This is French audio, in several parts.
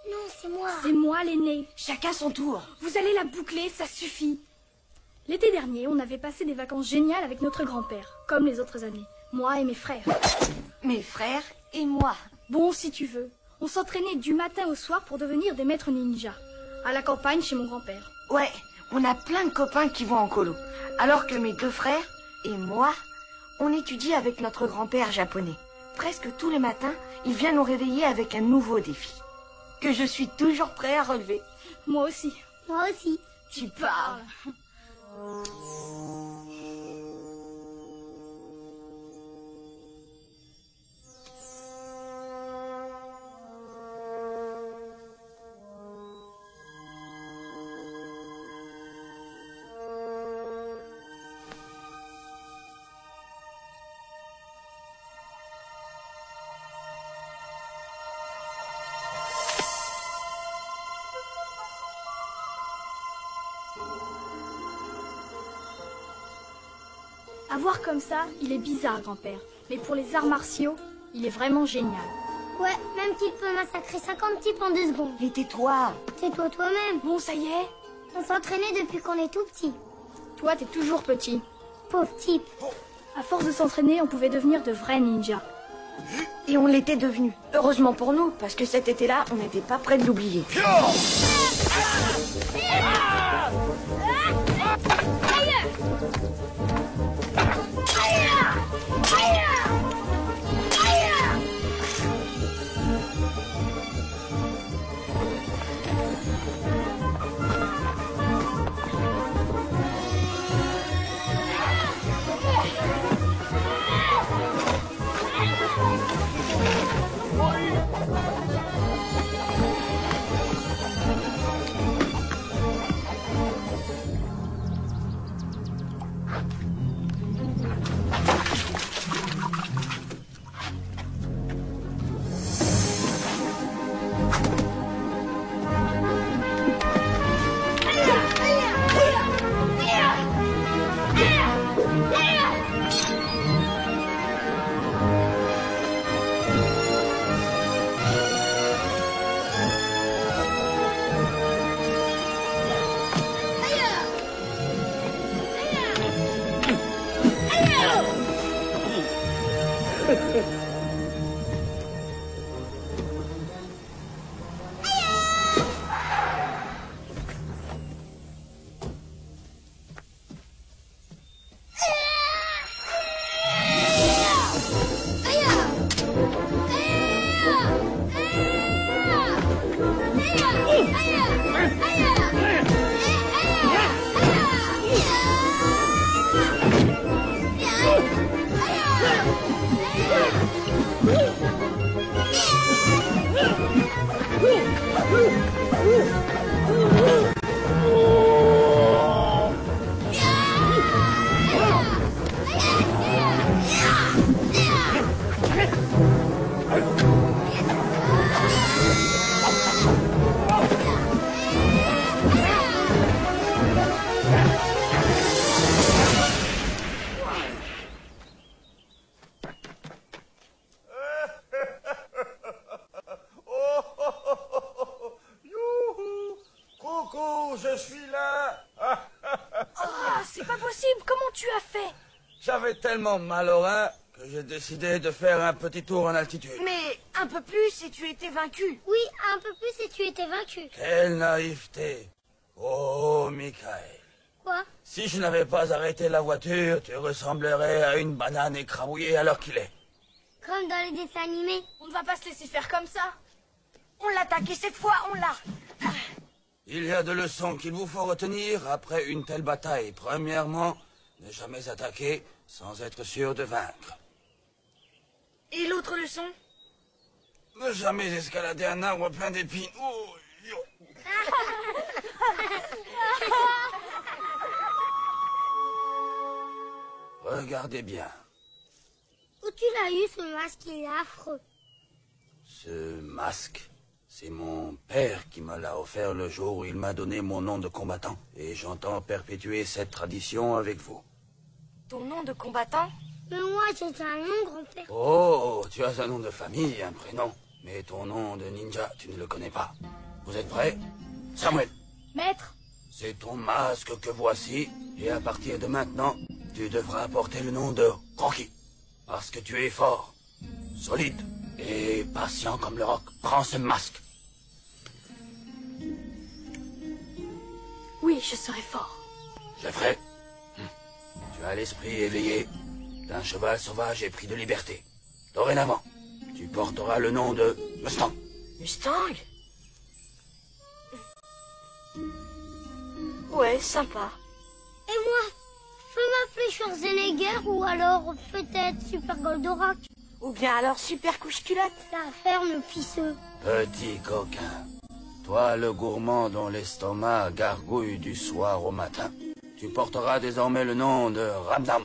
Non, c'est moi. C'est moi l'aîné. Chacun son tour. Vous allez la boucler, ça suffit. L'été dernier, on avait passé des vacances géniales avec notre grand-père, comme les autres années. Moi et mes frères. Mes frères et moi. Bon, si tu veux. On s'entraînait du matin au soir pour devenir des maîtres ninjas. À la campagne chez mon grand-père. Ouais, on a plein de copains qui vont en colo. Alors que mes deux frères et moi, on étudie avec notre grand-père japonais. Presque tous les matins, il vient nous réveiller avec un nouveau défi. Que je suis toujours prêt à relever. Moi aussi. Moi aussi. Tu parles. À voir comme ça, il est bizarre, grand-père. Mais pour les arts martiaux, il est vraiment génial. Ouais, même qu'il peut massacrer 50 types en 2 secondes. Mais tais-toi. C'est toi-même. Bon, ça y est. On s'entraînait depuis qu'on est tout petit. Toi, t'es toujours petit. Pauvre type. À force de s'entraîner, on pouvait devenir de vrais ninjas. Et on l'était devenu. Heureusement pour nous, parce que cet été-là, on n'était pas prêt de l'oublier. Je suis là. C'est pas possible, comment tu as fait? J'avais tellement mal au rein que j'ai décidé de faire un petit tour en altitude. Mais un peu plus et tu étais vaincu. Oui, un peu plus et tu étais vaincu. Quelle naïveté. Oh, Michael. Quoi? Si je n'avais pas arrêté la voiture, tu ressemblerais à une banane écrabouillée à l'heure qu'il est. Comme dans les dessins animés. On ne va pas se laisser faire comme ça. On l'attaque et cette fois, on l'a. Il y a 2 leçons qu'il vous faut retenir après une telle bataille. Premièrement, ne jamais attaquer sans être sûr de vaincre. Et l'autre leçon? Ne jamais escalader un arbre plein d'épines. Oh, regardez bien. Où tu l'as eu ce masque, il est affreux. Ce masque, c'est mon père qui me l'a offert le jour où il m'a donné mon nom de combattant. Et j'entends perpétuer cette tradition avec vous. Ton nom de combattant? Mais moi, j'ai un nom, grand-père. Oh, tu as un nom de famille, un prénom. Mais ton nom de ninja, tu ne le connais pas. Vous êtes prêts? Samuel, Maître, c'est ton masque que voici, et à partir de maintenant, tu devras porter le nom de Rocky. Parce que tu es fort, solide et patient comme le roc. Prends ce masque. oui, je serai fort. Je le ferai. Tu as l'esprit éveillé d'un cheval sauvage et pris de liberté. Dorénavant, tu porteras le nom de Mustang. Mustang? Ouais, sympa. Et moi, je peux m'appeler Schwarzenegger ou alors peut-être Super Goldorak. Ou bien alors super couche-culotte. La ferme pisseux. Petit coquin, toi le gourmand dont l'estomac gargouille du soir au matin, tu porteras désormais le nom de Ramdam.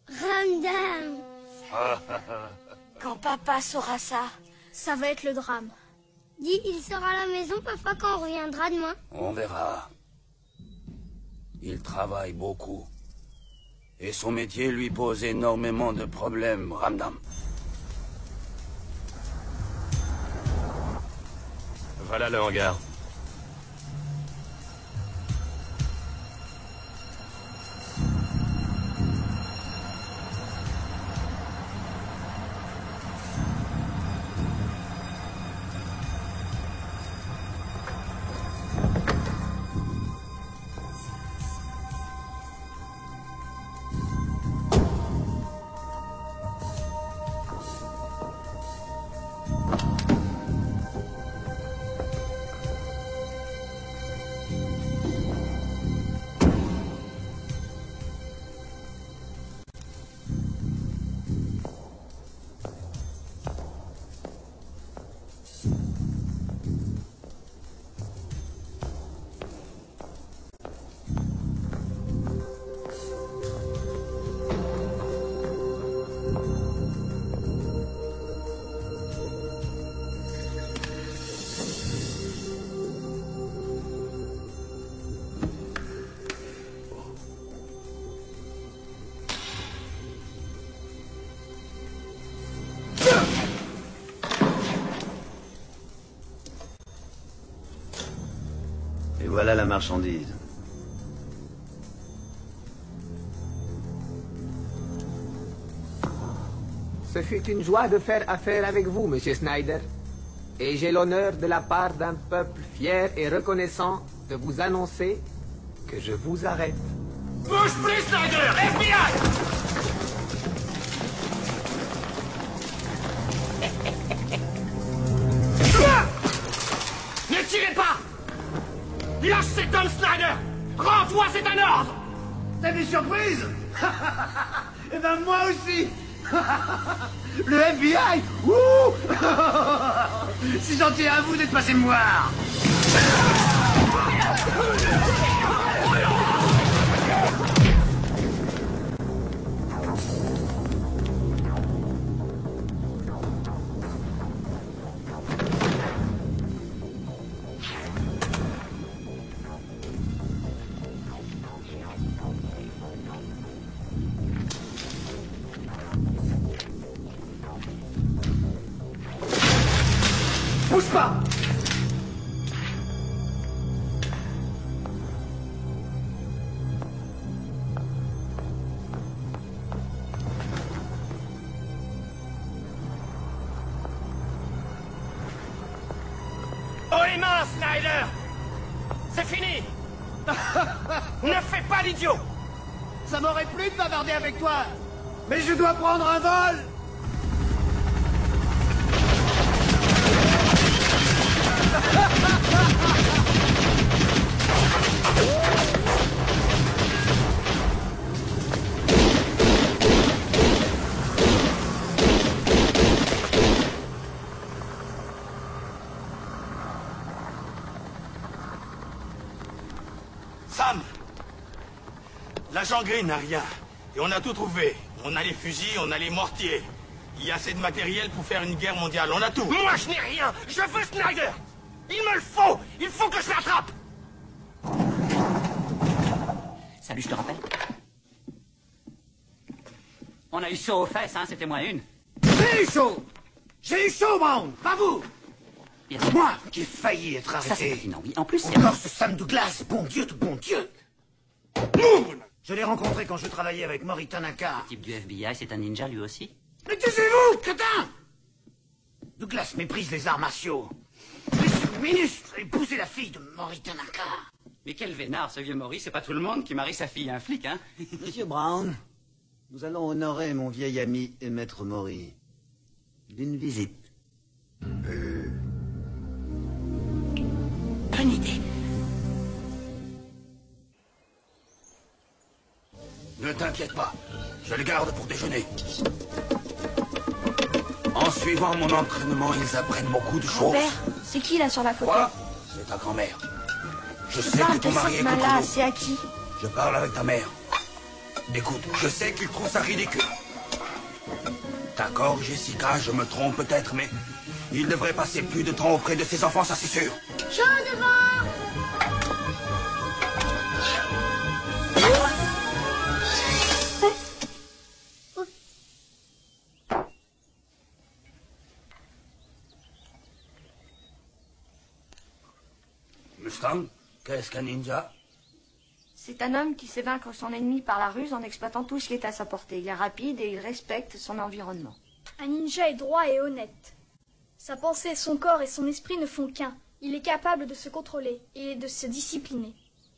Ramdam. Quand papa saura ça. Ça va être le drame. Dis, il sera à la maison, papa, quand on reviendra demain. On verra. Il travaille beaucoup. Et son métier lui pose énormément de problèmes, Ramdam. Voilà le hangar. Et voilà la marchandise. Ce fut une joie de faire affaire avec vous, Monsieur Snyder. Et j'ai l'honneur de la part d'un peuple fier et reconnaissant de vous annoncer que je vous arrête. Bouge plus, Snyder! FBI! Ne tirez pas! Lâche cet homme, Snyder! Rends-toi, c'est un ordre! T'as des surprises? Eh ben moi aussi. Le FBI. Ouh. C'est gentil à vous d'être passé me voir. Bouge pas! Oh les mains, Snyder! C'est fini! Ne fais pas l'idiot! Ça m'aurait plu de bavarder avec toi, mais je dois prendre un vol! Sam! L'agent Green n'a rien. Et on a tout trouvé. On a les fusils, on a les mortiers. Il y a assez de matériel pour faire une guerre mondiale. On a tout. Moi, je n'ai rien. Je veux Snyder. Il me le faut. Il faut que je l'attrape. Salut, je te rappelle. On a eu chaud aux fesses, hein, c'était moins une. J'ai eu chaud! J'ai eu chaud, man! Pas vous! Bien sûr. Moi qui ai failli être Ça, c'est arrêté. pertinent, oui. En plus, c'est... Encore ce Sam Douglas, bon Dieu, tout bon Dieu. Moon. Je l'ai rencontré quand je travaillais avec Mori Tanaka. Le type du FBI, c'est un ninja lui aussi. Mais taisez-vous, crétin! Douglas méprise les arts martiaux. Mais ce ministre a épousé la fille de Mori Tanaka. Mais quel vénard, ce vieux Maurice, c'est pas tout le monde qui marie sa fille à un flic, hein. Monsieur Brown, nous allons honorer mon vieil ami et maître Mori d'une visite. Bonne idée. Ne t'inquiète pas, je le garde pour déjeuner. En suivant mon entraînement, ils apprennent beaucoup de choses. Père, c'est qui là sur la photo? Quoi? C'est ta grand-mère. Je sais Parle que ton de mari est cette contre main-là, nous. c'est à qui? Je parle avec ta mère. Écoute, je sais qu'il trouve ça ridicule. D'accord, Jessica, je me trompe peut-être, mais il devrait passer plus de temps auprès de ses enfants, ça c'est sûr. Jean devant! Mustang, qu'est-ce qu'un ninja? C'est un homme qui sait vaincre son ennemi par la ruse en exploitant tout ce qui est à sa portée. Il est rapide et il respecte son environnement. Un ninja est droit et honnête. Sa pensée, son corps et son esprit ne font qu'un. Il est capable de se contrôler et de se discipliner.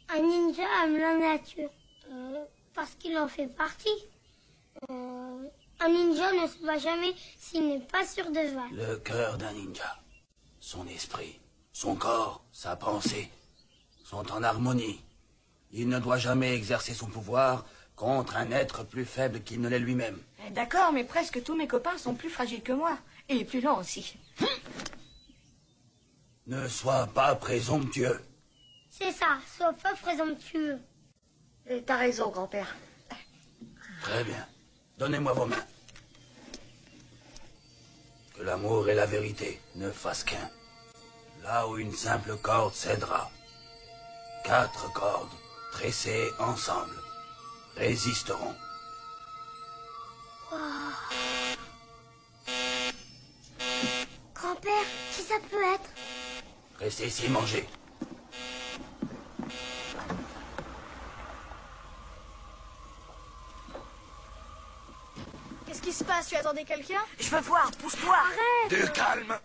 Un ninja aime la nature, parce qu'il en fait partie. Un ninja ne se bat jamais s'il n'est pas sûr de se battre. Le cœur d'un ninja, son esprit, son corps, sa pensée, sont en harmonie. Il ne doit jamais exercer son pouvoir contre un être plus faible qu'il ne l'est lui-même. D'accord, mais presque tous mes copains sont plus fragiles que moi. Et plus lents aussi. Ne sois pas présomptueux. C'est ça, sois pas présomptueux. Et t'as raison, grand-père. Très bien. Donnez-moi vos mains. Que l'amour et la vérité ne fassent qu'un. Là où une simple corde cédera, 4 cordes, tressées ensemble, résisteront. Grand-père, qui ça peut être? Restez ici, mangez. Qu'est-ce qui se passe? Tu attendais quelqu'un? Je veux voir, pousse-toi. Arrête! Du calme.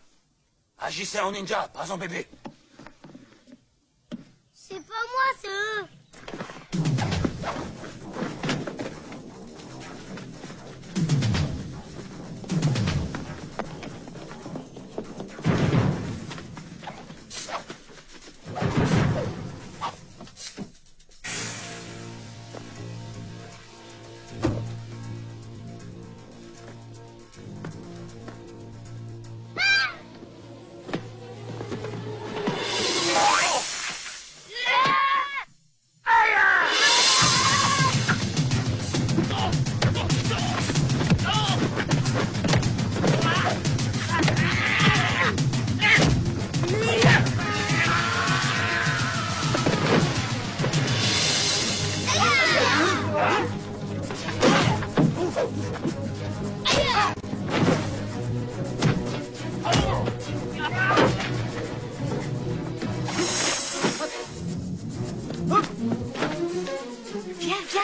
Agissez en ninja, pas en bébé. C'est pas moi, c'est eux. Viens, viens.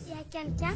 Il y a quelqu'un?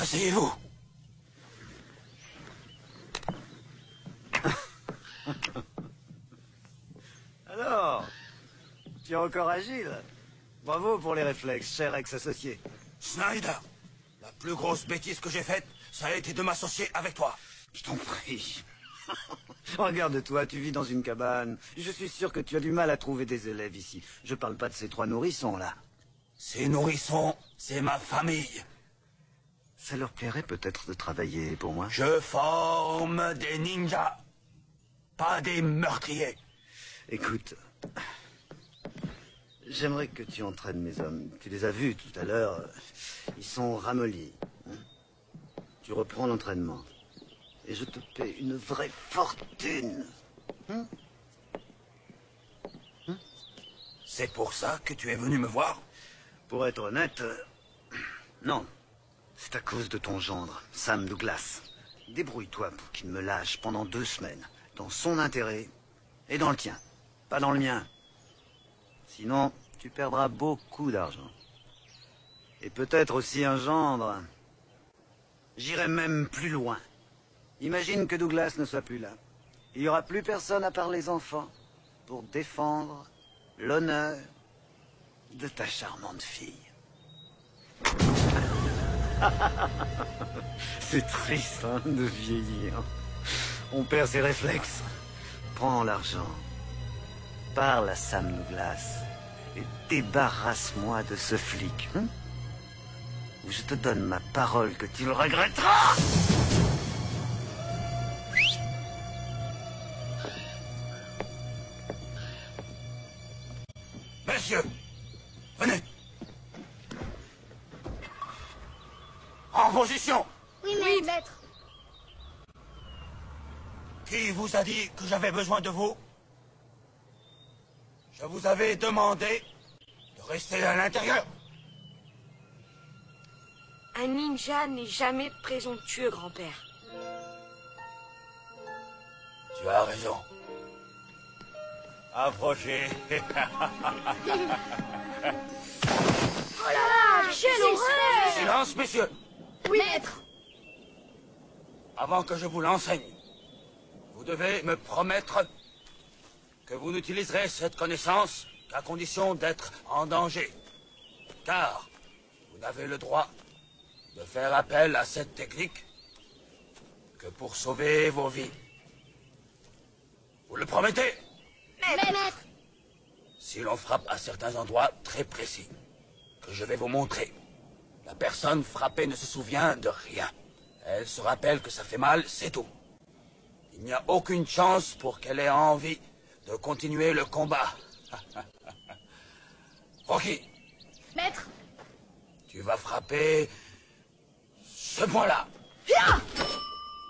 Asseyez-vous. Alors, tu es encore agile. Bravo pour les réflexes, cher ex-associé. Snyder, la plus grosse bêtise que j'ai faite, ça a été de m'associer avec toi. Je t'en prie. Regarde-toi, tu vis dans une cabane. Je suis sûr que tu as du mal à trouver des élèves ici. Je parle pas de ces 3 nourrissons, là. Ces nourrissons, c'est ma famille. Ça leur plairait peut-être de travailler pour moi. Je forme des ninjas, pas des meurtriers. Écoute, j'aimerais que tu entraînes mes hommes. Tu les as vus tout à l'heure. Ils sont ramollis. Tu reprends l'entraînement. Et je te paie une vraie fortune. C'est pour ça que tu es venu me voir? Pour être honnête, non. C'est à cause de ton gendre, Sam Douglas. Débrouille-toi pour qu'il me lâche pendant 2 semaines. Dans son intérêt et dans le tien. Pas dans le mien. Sinon, tu perdras beaucoup d'argent. Et peut-être aussi un gendre. J'irai même plus loin. Imagine que Douglas ne soit plus là. Il n'y aura plus personne à part les enfants pour défendre l'honneur de ta charmante fille. C'est triste, hein, de vieillir. On perd ses réflexes. Prends l'argent. Parle à Sam Douglas et débarrasse-moi de ce flic. Ou je te donne ma parole que tu le regretteras. Messieurs, venez. En position. Oui, maître. Qui vous a dit que j'avais besoin de vous? Je vous avais demandé de rester à l'intérieur. Un ninja n'est jamais présomptueux, grand-père. Tu as raison. Approchez. Oh là là, quelle horreur! Silence, messieurs. Oui, maître. Avant que je vous l'enseigne, vous devez me promettre que vous n'utiliserez cette connaissance qu'à condition d'être en danger. Car vous n'avez le droit de faire appel à cette technique que pour sauver vos vies. Vous le promettez? Maître. Si l'on frappe à certains endroits très précis, que je vais vous montrer, la personne frappée ne se souvient de rien. Elle se rappelle que ça fait mal, c'est tout. Il n'y a aucune chance pour qu'elle ait envie de continuer le combat. Rocky. Maître. Tu vas frapper ce point-là.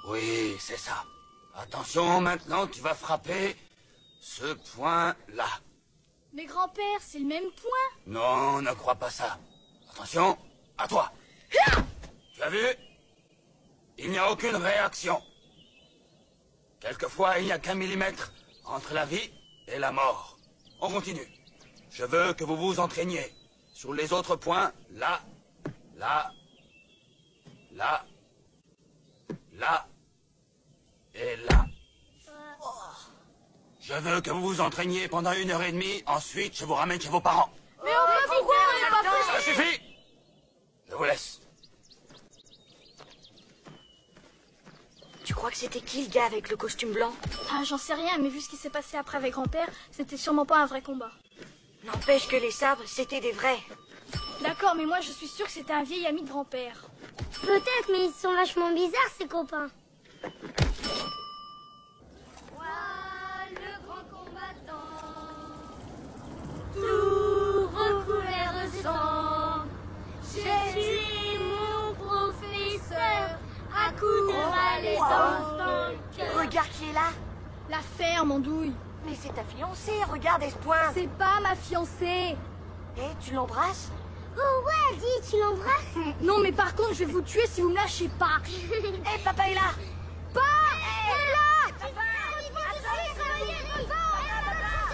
Oui, c'est ça. Attention, maintenant, tu vas frapper ce point-là. Mais grand-père, c'est le même point. Non, ne crois pas ça. Attention, à toi. Tu as vu? Il n'y a aucune réaction. Quelquefois, il n'y a qu'un millimètre entre la vie et la mort. On continue. Je veux que vous vous entraîniez. Sur les autres points, là, là, là, là et là. Je veux que vous vous entraîniez pendant 1h30, ensuite je vous ramène chez vos parents. Mais enfin, pourquoi on n'est pas prêts? Ça suffit. Je vous laisse. Tu crois que c'était qui le gars avec le costume blanc? Ah, j'en sais rien, mais vu ce qui s'est passé après avec grand-père, c'était sûrement pas un vrai combat. N'empêche que les sabres, c'était des vrais. D'accord, mais moi je suis sûre que c'était un vieil ami de grand-père. Peut-être, mais ils sont vachement bizarres, ces copains. Le grand combattant, tout recouvert de sang. J'ai tué mon professeur à coups de balai dans le cœur. Regarde qui est là. La ferme, andouille. Mais c'est ta fiancée, regarde Espoir. C'est pas ma fiancée. Eh, tu l'embrasses? Oh ouais, dis, tu l'embrasses? Non, mais par contre, je vais vous tuer si vous me lâchez pas. Eh, papa est là. Pas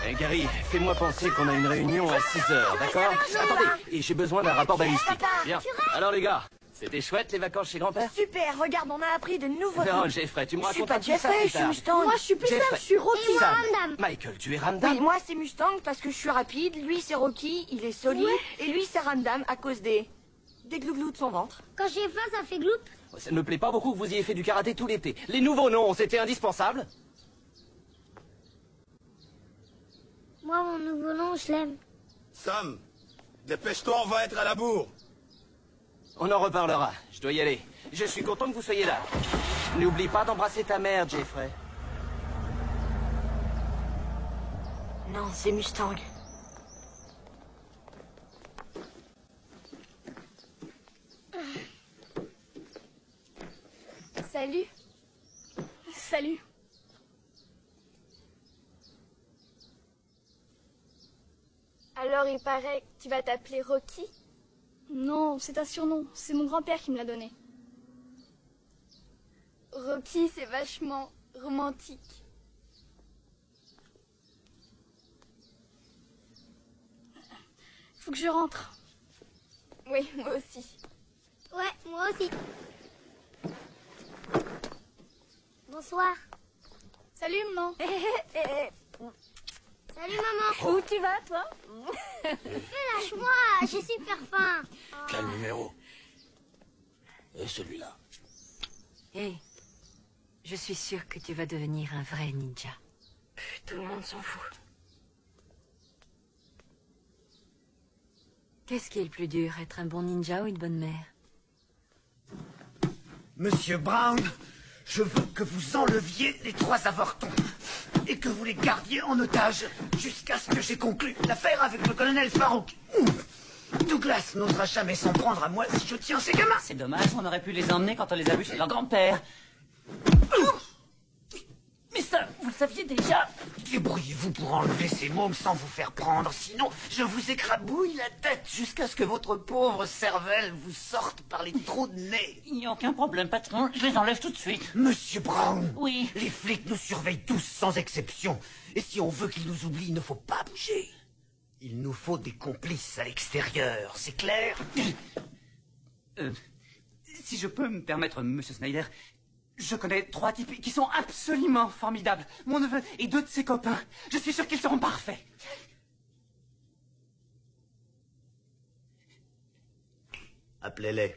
Eh, Gary, fais-moi penser qu'on a une réunion à 6h, d'accord? Attendez, et j'ai besoin d'un rapport balistique. Bien. Alors les gars, C'était chouette les vacances chez grand-père? Super, regarde, on a appris de nouveaux Non, trucs. Jeffrey, tu me Je suis raconteras pas tout ça Jeffrey, plus je suis tard. Mustang. Moi, je suis plus Sam, Jeffrey. je suis Rocky. Et moi, Sam. Ramdam. Michael, tu es Ramdam? Oui, moi c'est Mustang parce que je suis rapide, lui c'est Rocky, il est solide, et lui c'est Ramdam à cause des glouglous de son ventre. Quand j'ai faim, ça fait gloup. Ça ne me plaît pas beaucoup que vous ayez fait du karaté tout l'été. Les nouveaux noms, c'était indispensable. Moi, mon nouveau nom, je l'aime. Sam, dépêche-toi, on va être à la bourre. On en reparlera. Je dois y aller. Je suis content que vous soyez là. N'oublie pas d'embrasser ta mère, Jeffrey. Non, c'est Mustang. Salut. Salut. Alors il paraît que tu vas t'appeler Rocky? Non, c'est un surnom. C'est mon grand-père qui me l'a donné. Rocky, c'est vachement romantique. Faut que je rentre. Oui, moi aussi. Ouais, moi aussi. Bonsoir. Salut, maman. Salut, maman. Où tu vas, toi? Lâche-moi, j'ai super faim. Quel numéro? Et celui-là? Hé, je suis sûre que tu vas devenir un vrai ninja. Tout le monde s'en fout. Qu'est-ce qui est le plus dur, être un bon ninja ou une bonne mère? Monsieur Brown, je veux que vous enleviez les 3 avortons et que vous les gardiez en otage jusqu'à ce que j'ai conclu l'affaire avec le colonel Farouk. Douglas n'osera jamais s'en prendre à moi si je tiens ces gamins. C'est dommage, on aurait pu les emmener quand on les a vus chez leur grand-père. Mais ça, vous le saviez déjà. Débrouillez-vous pour enlever ces mômes sans vous faire prendre, sinon je vous écrabouille la tête jusqu'à ce que votre pauvre cervelle vous sorte par les trous de nez. Il n'y a aucun problème, patron, je les enlève tout de suite. Monsieur Brown, Oui. les flics nous surveillent tous sans exception. Et si on veut qu'ils nous oublient, il ne faut pas bouger. Il nous faut des complices à l'extérieur, c'est clair? Si je peux me permettre, monsieur Snyder, je connais 3 types qui sont absolument formidables. Mon neveu et 2 de ses copains. Je suis sûr qu'ils seront parfaits. Appelez-les.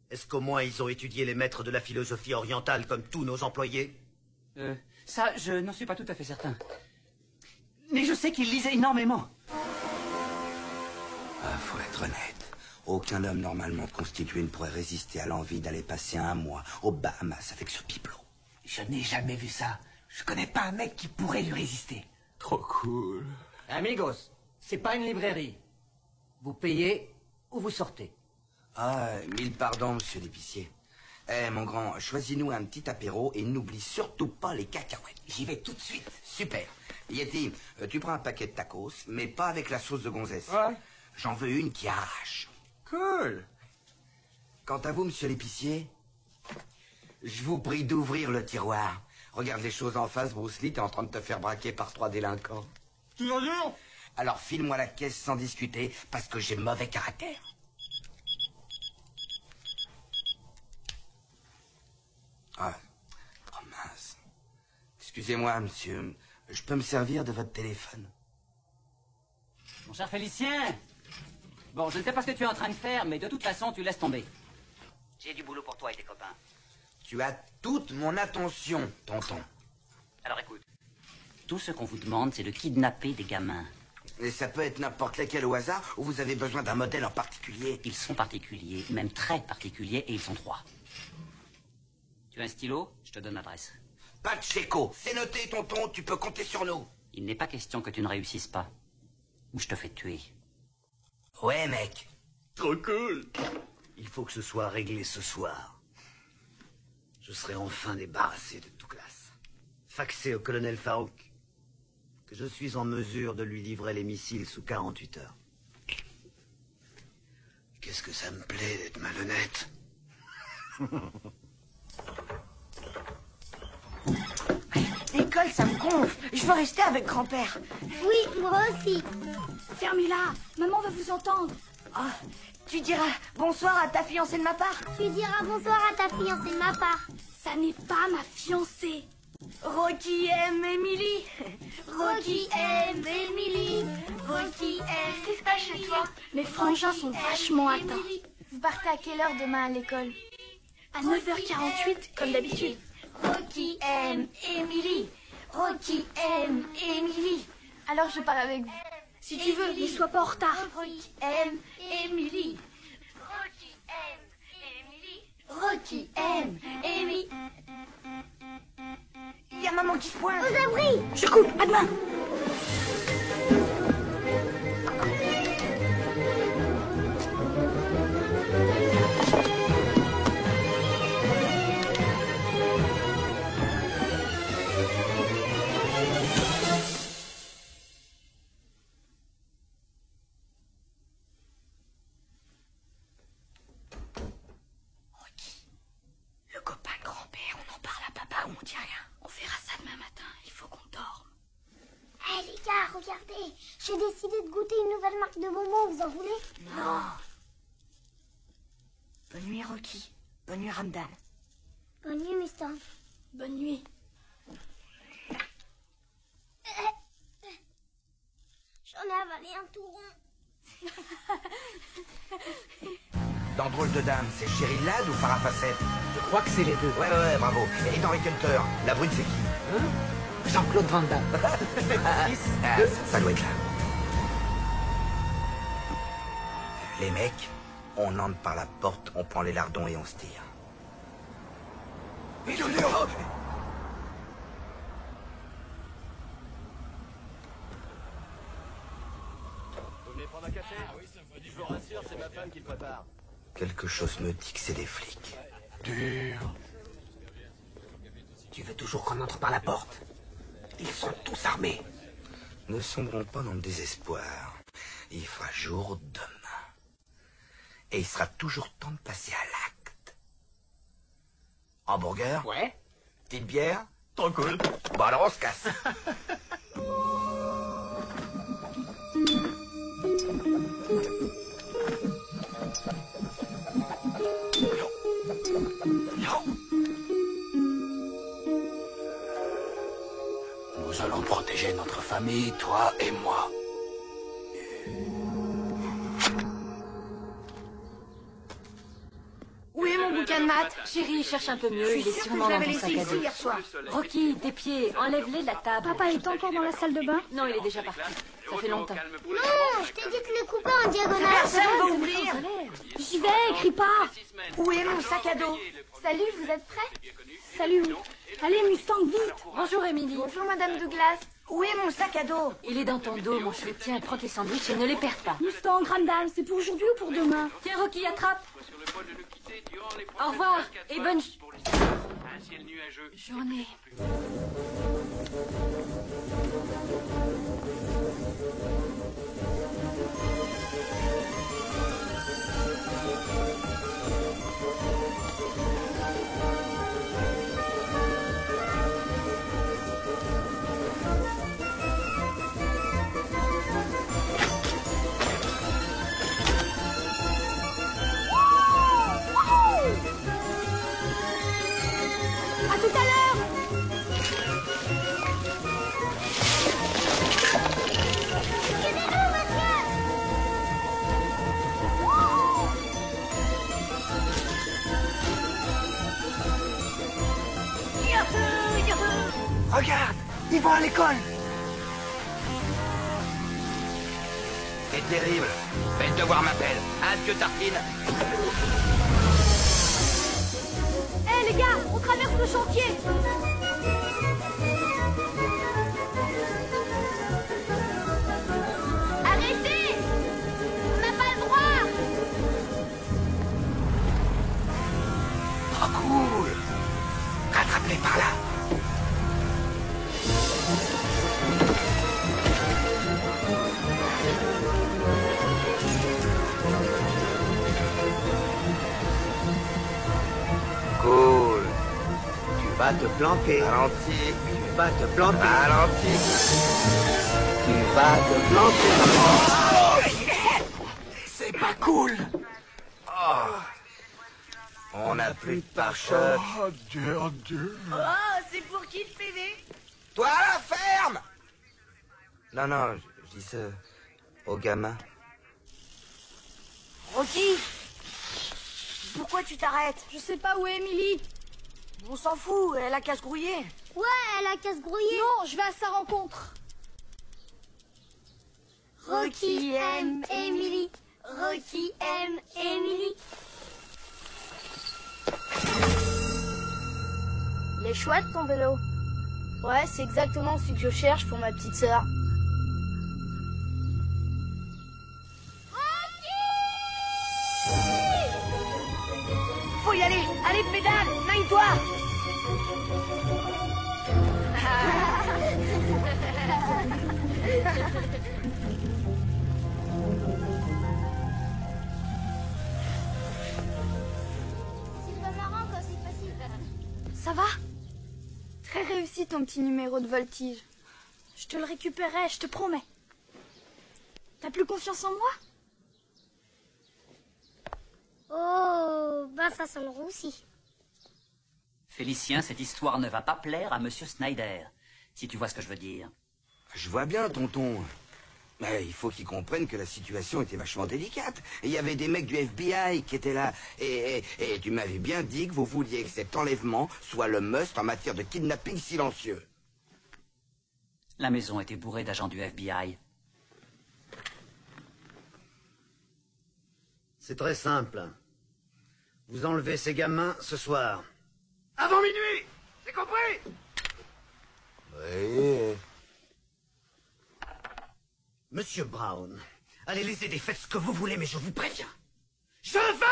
Est-ce qu'au moins ils ont étudié les maîtres de la philosophie orientale comme tous nos employés? Ça, je n'en suis pas tout à fait certain. Mais je sais qu'ils lisaient énormément. Ah, faut être honnête. Aucun homme normalement constitué ne pourrait résister à l'envie d'aller passer un mois aux Bahamas avec ce bibelot. Je n'ai jamais vu ça. Je connais pas un mec qui pourrait lui résister. Trop cool. Amigos, c'est pas une librairie. Vous payez ou vous sortez. Ah, 1000 pardons, monsieur l'épicier. Eh, mon grand, choisis-nous un petit apéro et n'oublie surtout pas les cacahuètes. J'y vais tout de suite. Super. Yeti, tu prends un paquet de tacos, mais pas avec la sauce de gonzesse. Ouais. J'en veux une qui arrache. Cool. Quant à vous, monsieur l'épicier, je vous prie d'ouvrir le tiroir. Regarde les choses en face, Bruce Lee, t'es en train de te faire braquer par 3 délinquants. Tu vas dire? Alors file-moi la caisse sans discuter, parce que j'ai mauvais caractère. Ah, oh mince. Excusez-moi, monsieur, je peux me servir de votre téléphone? Mon cher Félicien. Bon, je ne sais pas ce que tu es en train de faire, mais de toute façon, tu laisses tomber. J'ai du boulot pour toi et tes copains. Tu as toute mon attention, tonton. Alors écoute, tout ce qu'on vous demande, c'est de kidnapper des gamins. Et ça peut être n'importe lequel au hasard, ou vous avez besoin d'un modèle en particulier? Ils sont particuliers, même très particuliers, et ils sont 3. Tu as un stylo? Je te donne l'adresse. Pacheco, c'est noté, tonton, tu peux compter sur nous. Il n'est pas question que tu ne réussisses pas. Ou je te fais tuer. Ouais, mec. Trop cool. Il faut que ce soit réglé ce soir. Je serai enfin débarrassé de Douglas. Faxé au colonel Farouk que je suis en mesure de lui livrer les missiles sous 48 heures. Qu'est-ce que ça me plaît d'être malhonnête. L'école, ça me gonfle. Je veux rester avec grand-père. Oui, moi aussi. Fermez-la. Maman va vous entendre. Oh, tu diras bonsoir à ta fiancée de ma part. Tu diras bonsoir à ta fiancée de ma part. Ça n'est pas ma fiancée. Rocky aime Emily. Rocky aime Emily. Rocky aime. Qu'est-ce qui se passe chez toi? Mes frangins sont vachement atteints. Vous partez à quelle heure demain à l'école? À 9h48, comme d'habitude. Rocky aime Emily. Rocky aime Emily. Alors je pars avec vous. Si tu veux, ne sois pas en retard. Rocky aime Emily. Rocky aime Emily. Rocky aime Emily. Il y a maman qui se pointe. Aux abris. Je coupe, à demain. Le copain de grand-père, on en parle à papa ou on dit rien? On verra ça demain matin, il faut qu'on dorme. Hé les gars, regardez. J'ai décidé de goûter une nouvelle marque de bonbons, vous en voulez? Non. Bonne nuit, Rocky. Bonne nuit, Ramdan. Bonne nuit, Mister. Bonne nuit. J'en ai avalé un tout rond. Dans Drôle de Dame, c'est Cheryl Ladd ou Farah Fawcett? Je crois que c'est les deux. Ouais, bravo. Et dans Rick Hunter, la brune, c'est qui? Jean-Claude Van Damme. Ça doit être là. Les mecs, on entre par la porte, on prend les lardons et on se tire. Vous venez prendre un café? Ah oui, ça me dit. Je vous rassure, c'est ma femme qui le prépare. Quelque chose me dit que c'est des flics. Dur. Tu veux toujours qu'on entre par la porte? Ils sont tous armés. Ne sombrons pas dans le désespoir. Il fera jour demain. Et il sera toujours temps de passer à l'acte. Hamburger? Ouais. Petite bière? Trop cool. Bon alors on se casse. Nous allons protéger notre famille, toi et moi. Où est mon bouquin de maths? Chérie, cherche un peu mieux, il est sûrement dans ton sac à dos. hier soir. Rocky, tes pieds, enlève-les de la table. Papa est encore dans la salle de bain? Non, il est déjà parti. Ça fait longtemps. Non, je t'ai dit de les couper en diagonale. Personne va ouvrir. J'y vais, crie pas. Où est mon sac à dos? Salut, vous êtes prêts? Salut. Allez, Mustang, vite. Bonjour, Émilie. Bonjour, Madame Douglas. Où est mon sac à dos? Il est dans ton dos, mon chou. Tiens, prends tes sandwichs et ne les perds pas. Mustang, Ramdan, c'est pour aujourd'hui ou pour demain? Tiens, Rocky, attrape. Au revoir et bonne journée. À tout à l'heure. Regarde, ils vont à l'école. C'est terrible. Fais le devoir, m'appelle. Hâte que tartine. Hé, les gars, on traverse le chantier. Arrêtez! On n'a pas le droit! Trop cool. Rattrape-les par là. Cool. Tu vas te planquer. Ralenti. Tu vas te planquer. Ralenti. Tu vas te planquer. C'est Pas cool. Oh. On n'a plus de pare-choc. Oh Dieu, oh Dieu. Oh, c'est pour qui le PV? Toi à la ferme. Non, non, je dis ça au gamin. Rocky, pourquoi tu t'arrêtes? Je sais pas où est Emily. On s'en fout, elle a qu'à se grouiller. Ouais, elle a qu'à se grouiller. Non, je vais à sa rencontre. Rocky aime Emily. Rocky aime Emily. Il est chouette ton vélo. Ouais, c'est exactement ce que je cherche pour ma petite sœur. Faut y aller. Allez, pédale, maille-toi. C'est pas marrant quand c'est facile. Ça va? Très réussi ton petit numéro de voltige. Je te le récupérerai, je te promets. T'as plus confiance en moi? Oh, ben ça sent le roussi. Félicien, cette histoire ne va pas plaire à Monsieur Snyder, si tu vois ce que je veux dire. Je vois bien, tonton. Mais il faut qu'ils comprennent que la situation était vachement délicate. Et il y avait des mecs du FBI qui étaient là. Et tu m'avais bien dit que vous vouliez que cet enlèvement soit le must en matière de kidnapping silencieux. La maison était bourrée d'agents du FBI. C'est très simple. Vous enlevez ces gamins ce soir. Avant minuit. C'est compris? Oui. Monsieur Brown, allez les aider, faites ce que vous voulez, mais je vous préviens. Je veux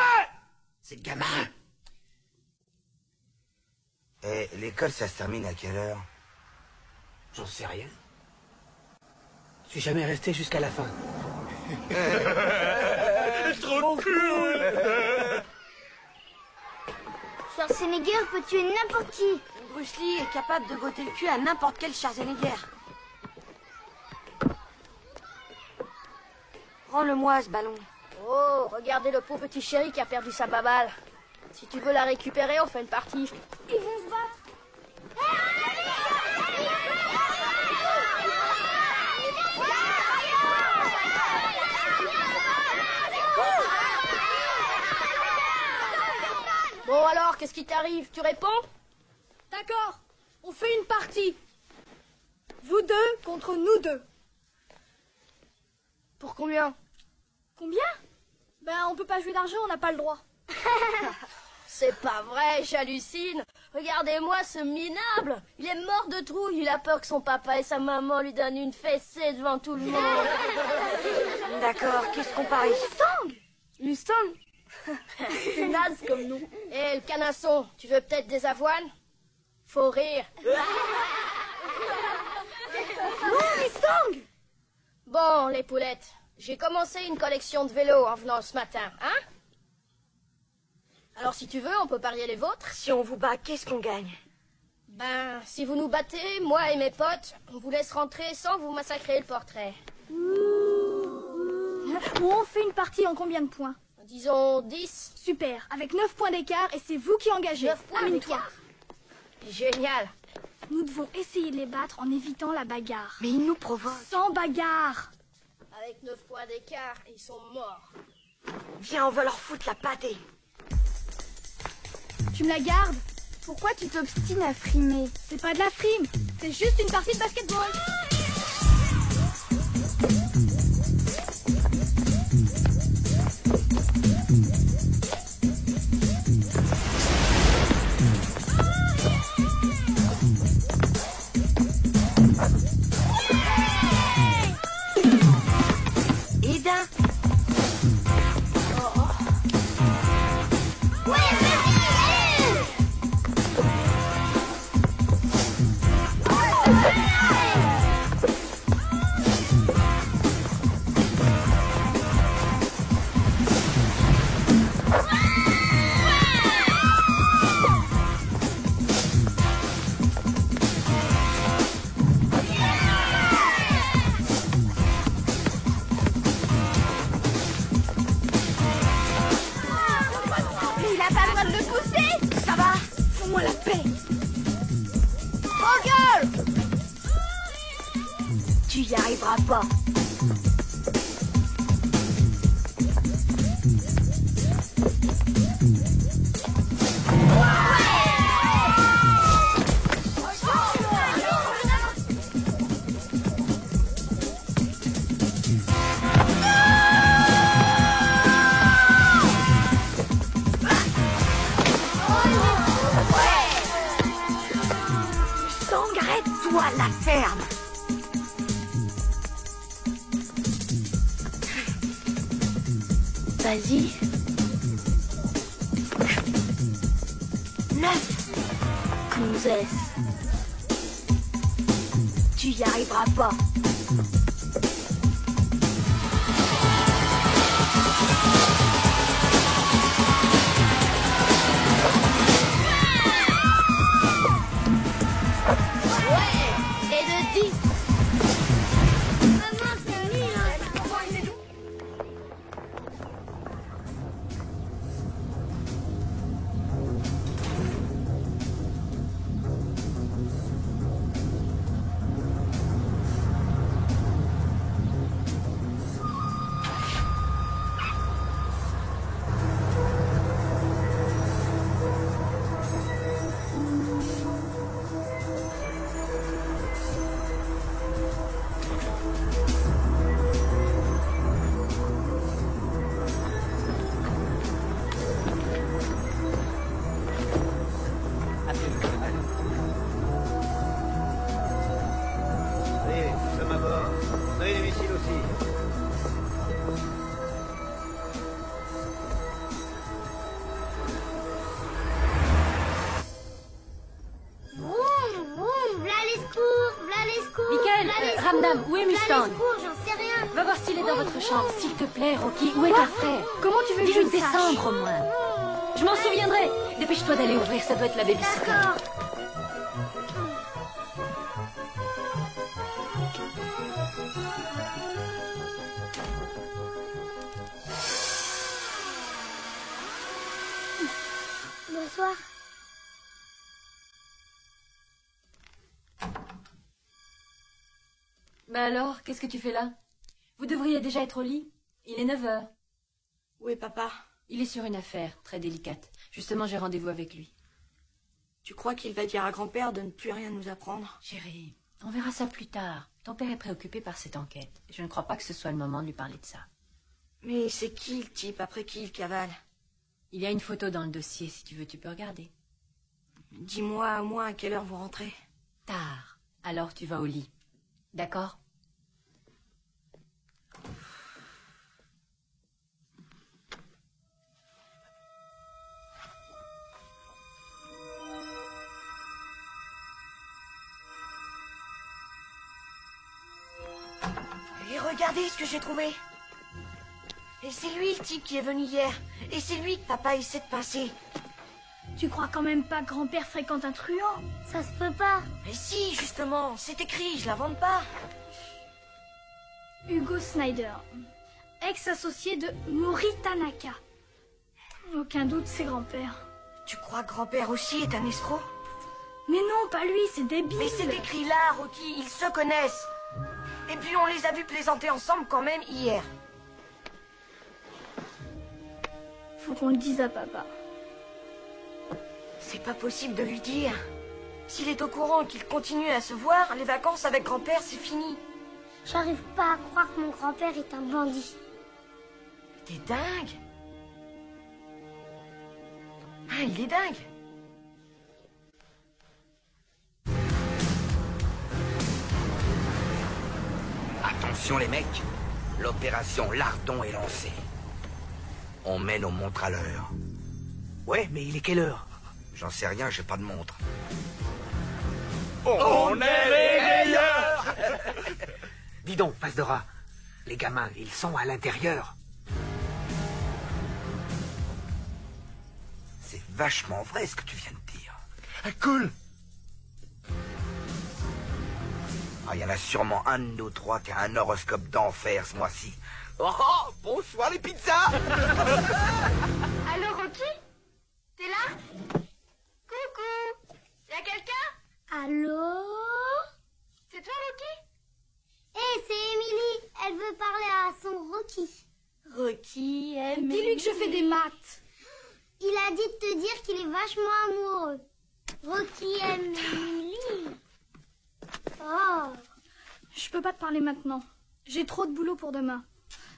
ces gamins. Et l'école, ça se termine à quelle heure? J'en sais rien. Je suis jamais resté jusqu'à la fin. Trop cool. Schwarzenegger peut tuer n'importe qui. Bruce Lee est capable de goter le cul à n'importe quel Schwarzenegger. Rends-le-moi, ce ballon. Oh, regardez le pauvre petit chéri qui a perdu sa baballe. Si tu veux la récupérer, on fait une partie. Ils vont se battre. Bon alors, qu'est-ce qui t'arrive? Tu réponds? D'accord, on fait une partie. Vous deux contre nous deux. Pour combien? Combien? Ben, on peut pas jouer d'argent, on n'a pas le droit. C'est pas vrai, j'hallucine. Regardez-moi ce minable. Il est mort de trouille, il a peur que son papa et sa maman lui donnent une fessée devant tout le monde. D'accord, qu'est-ce qu'on parie? Mustang? C'est naze comme nous. Et le canasson, tu veux peut-être des avoines? Faut rire. Non, Mustang! Bon, les poulettes, j'ai commencé une collection de vélos en venant ce matin, hein? Alors si tu veux, on peut parier les vôtres. Si on vous bat, qu'est-ce qu'on gagne? Ben, si vous nous battez, moi et mes potes, on vous laisse rentrer sans vous massacrer le portrait. Ou on fait une partie en combien de points? Disons 10. Super, avec 9 points d'écart et c'est vous qui engagez. 9 points d'écart. Génial. Nous devons essayer de les battre en évitant la bagarre. Mais ils nous provoquent. Sans bagarre. Avec 9 points d'écart, ils sont morts. Viens, on va leur foutre la pâtée. Tu me la gardes? Pourquoi tu t'obstines à frimer? C'est pas de la frime, c'est juste une partie de basketball. Eda. Laisse-moi la paix. Regarde! Tu y arriveras pas. Arrête-toi la ferme. Vas-y. 9. Gonzès. Tu y arriveras pas. Ramdam, où est Mustang? J'en sais rien. Va voir s'il est dans votre chambre. S'il te plaît, Rocky, où est ton frère? Comment tu veux que je Dis-lui de le sache? descendre, au moins. Je m'en souviendrai. Dépêche-toi d'aller ouvrir, ça doit être la babysitter. D'accord. Bonsoir. Bah alors, qu'est-ce que tu fais là? Vous devriez déjà être au lit. Il est 9h. Où est papa? Il est sur une affaire très délicate. Justement, j'ai rendez-vous avec lui. Tu crois qu'il va dire à grand-père de ne plus rien nous apprendre? Chérie, on verra ça plus tard. Ton père est préoccupé par cette enquête. Je ne crois pas que ce soit le moment de lui parler de ça. Mais c'est qui le type? Après qui il cavale? Il y a une photo dans le dossier. Si tu veux, tu peux regarder. Dis-moi, moi, à quelle heure vous rentrez? Tard. Alors tu vas au lit. D'accord? Et regardez ce que j'ai trouvé. Et c'est lui le type qui est venu hier. Et c'est lui que papa essaie de pincer. Tu crois quand même pas que grand-père fréquente un truand? Ça se peut pas. Mais si, justement, c'est écrit, je l'invente pas. Hugo Snyder, ex-associé de Mori Tanaka. Aucun doute, c'est grand-père. Tu crois que grand-père aussi est un escroc? Mais non, pas lui, c'est débile. Mais c'est écrit là, Rocky, ils se connaissent. Et puis on les a vus plaisanter ensemble quand même hier. Faut qu'on le dise à papa. C'est pas possible de lui dire. S'il est au courant qu'ils continuent à se voir, les vacances avec grand-père, c'est fini. J'arrive pas à croire que mon grand-père est un bandit. T'es dingue. Ah, il est dingue. Attention les mecs, l'opération Lardon est lancée. On met nos montres à l'heure. Ouais, mais il est quelle heure? J'en sais rien, j'ai pas de montre. On est les meilleurs. Dis donc, face de rat, les gamins, ils sont à l'intérieur. C'est vachement vrai ce que tu viens de dire. Cool. Ah, il y en a sûrement un de nous trois qui a un horoscope d'enfer ce mois-ci. Oh, bonsoir les pizzas. Allô, Rocky? T'es là? Coucou. Y'a quelqu'un? Allô? C'est toi, Rocky? Hé, c'est Émilie. Elle veut parler à son Rocky. Rocky, Émilie. Dis-lui que je fais des maths. Il a dit de te dire qu'il est vachement amoureux. Rocky aime Émilie. Oh. Je peux pas te parler maintenant. J'ai trop de boulot pour demain.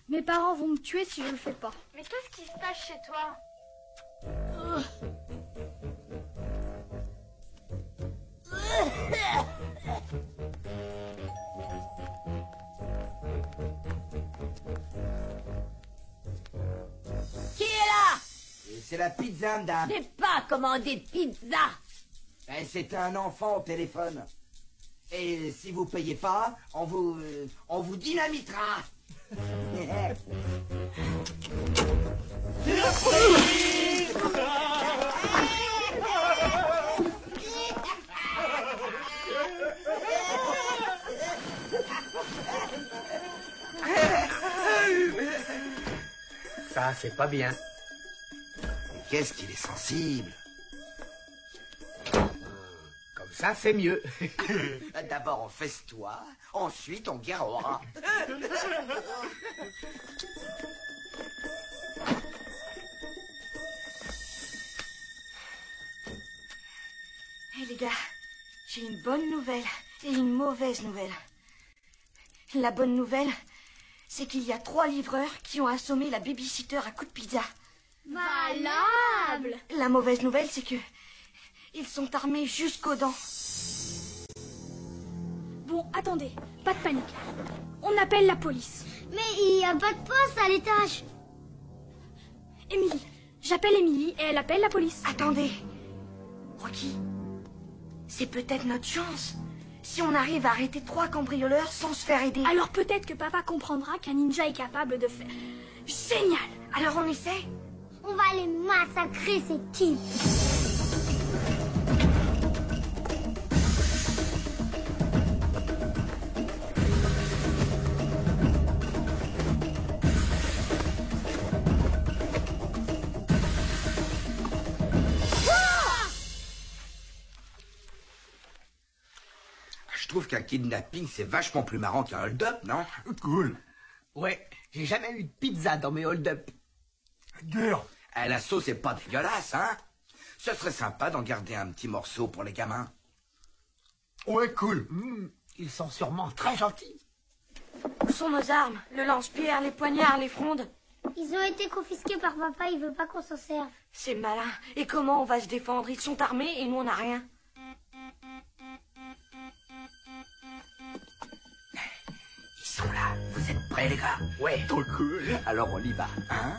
Mes parents vont me tuer si je le fais pas. Mais qu'est-ce qui se passe chez toi? Qui est là? C'est la pizza, madame. J'ai pas commandé de pizza. C'est un enfant au téléphone. Et si vous payez pas, on vous dynamitera. Ça, c'est pas bien. Qu'est-ce qu'il est sensible. Comme ça, c'est mieux. D'abord on festoie, ensuite on guerrera. Hé les gars, j'ai une bonne nouvelle et une mauvaise nouvelle. La bonne nouvelle, c'est qu'il y a 3 livreurs qui ont assommé la babysitter à coups de pizza. Valable. La mauvaise nouvelle, c'est que ils sont armés jusqu'aux dents. Bon, attendez, pas de panique. On appelle la police. Mais il n'y a pas de poste à l'étage. Émilie. J'appelle Émilie et elle appelle la police. Attendez. Rocky, c'est peut-être notre chance. Si on arrive à arrêter 3 cambrioleurs sans se faire aider. Alors peut-être que papa comprendra qu'un ninja est capable de faire... Génial. Alors on essaie? On va les massacrer, ces types. Je trouve qu'un kidnapping, c'est vachement plus marrant qu'un hold-up, non? Cool. Ouais, j'ai jamais eu de pizza dans mes hold-up. Dur. La sauce est pas dégueulasse, hein? Ce serait sympa d'en garder un petit morceau pour les gamins. Ouais, cool. Ils sont sûrement très gentils. Où sont nos armes? Le lance-pierre, les poignards, les frondes? Ils ont été confisqués par papa, il veut pas qu'on s'en serve. C'est malin. Et comment on va se défendre? Ils sont armés et nous on n'a rien. Ils sont là. Vous êtes prêts, les gars? Ouais. Trop cool. Alors on y va. 1,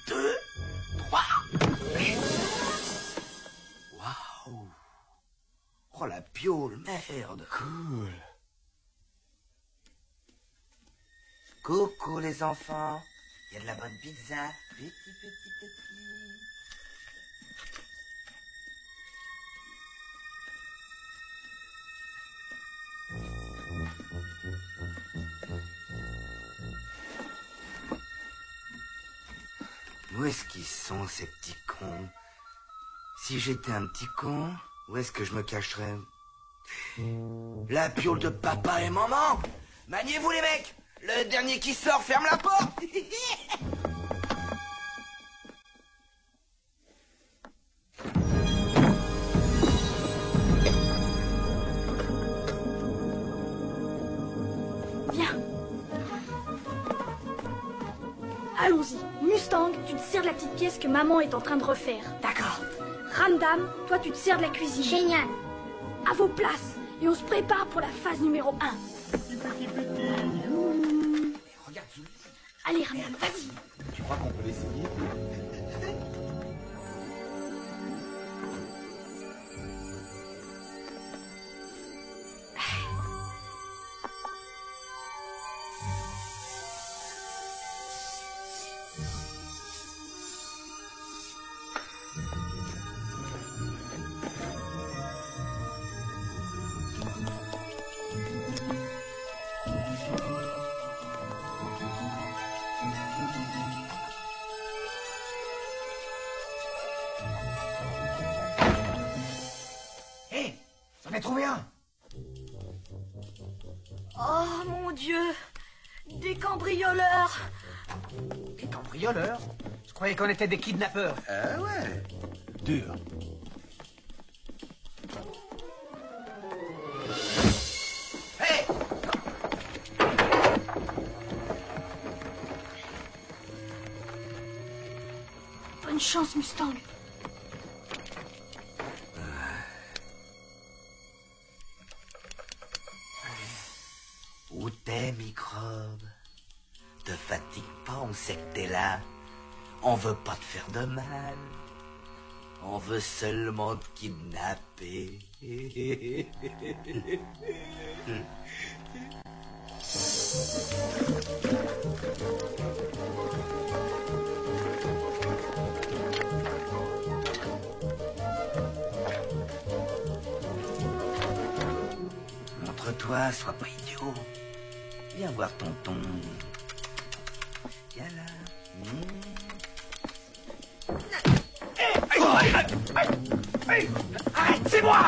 2, 3. Waouh. Oh la piole, merde. Cool. Coucou les enfants. Il y a de la bonne pizza. Petit. Où est-ce qu'ils sont, ces petits cons? Si j'étais un petit con, où est-ce que je me cacherais? La piole de papa et maman! Maniez-vous, les mecs! Le dernier qui sort ferme la porte! Viens. Allons-y. Mustang, tu te sers de la petite pièce que maman est en train de refaire. D'accord. Ramdam, toi tu te sers de la cuisine. Génial. À vos places. Et on se prépare pour la phase numéro 1. Regarde, Zouli. Allez, Ramdam, vas-y. Tu crois qu'on peut l'essayer? ai trouvé un. Oh mon Dieu! Des cambrioleurs! Des cambrioleurs? Je croyais qu'on était des kidnappeurs. Ah ouais. Dur. Hé! Bonne chance, Mustang. Où t'es, microbe? Te fatigue pas, on sait que t'es là. On veut pas te faire de mal. On veut seulement te kidnapper. Montre-toi, sois pas idiot. Viens voir tonton. Viens là. Arrête, c'est moi!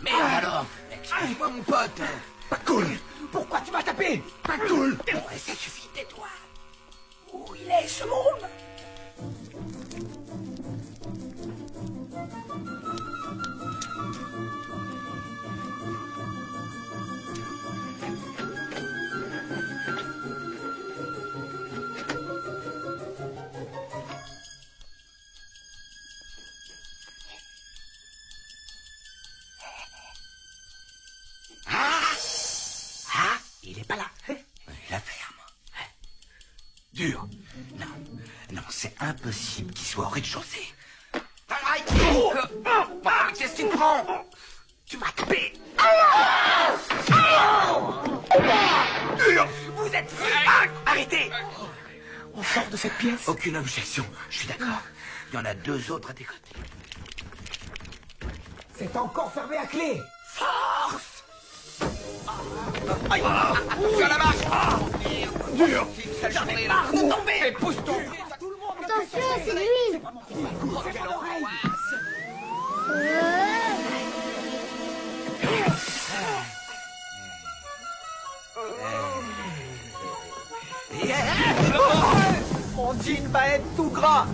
Merde alors! Excuse-moi mon pote! Pas cool! Pourquoi tu m'as tapé? Pas cool! Ça suffit, tais-toi! Où il est ce môme? Il est pas là. La ferme. Dur. Non, c'est impossible qu'il soit au rez-de-chaussée. Qu'est-ce que tu te prends? Tu m'as tapé. Dur. Vous êtes fous. Arrêtez. On sort de cette pièce. Aucune objection, je suis d'accord. Il y en a 2 autres à tes côtés. C'est encore fermé à clé. Force. Aïe! Sur la marche! Dur. J'en ai marre de tomber! Pousse ton. Attention, c'est lui. Mon jean va être tout gras.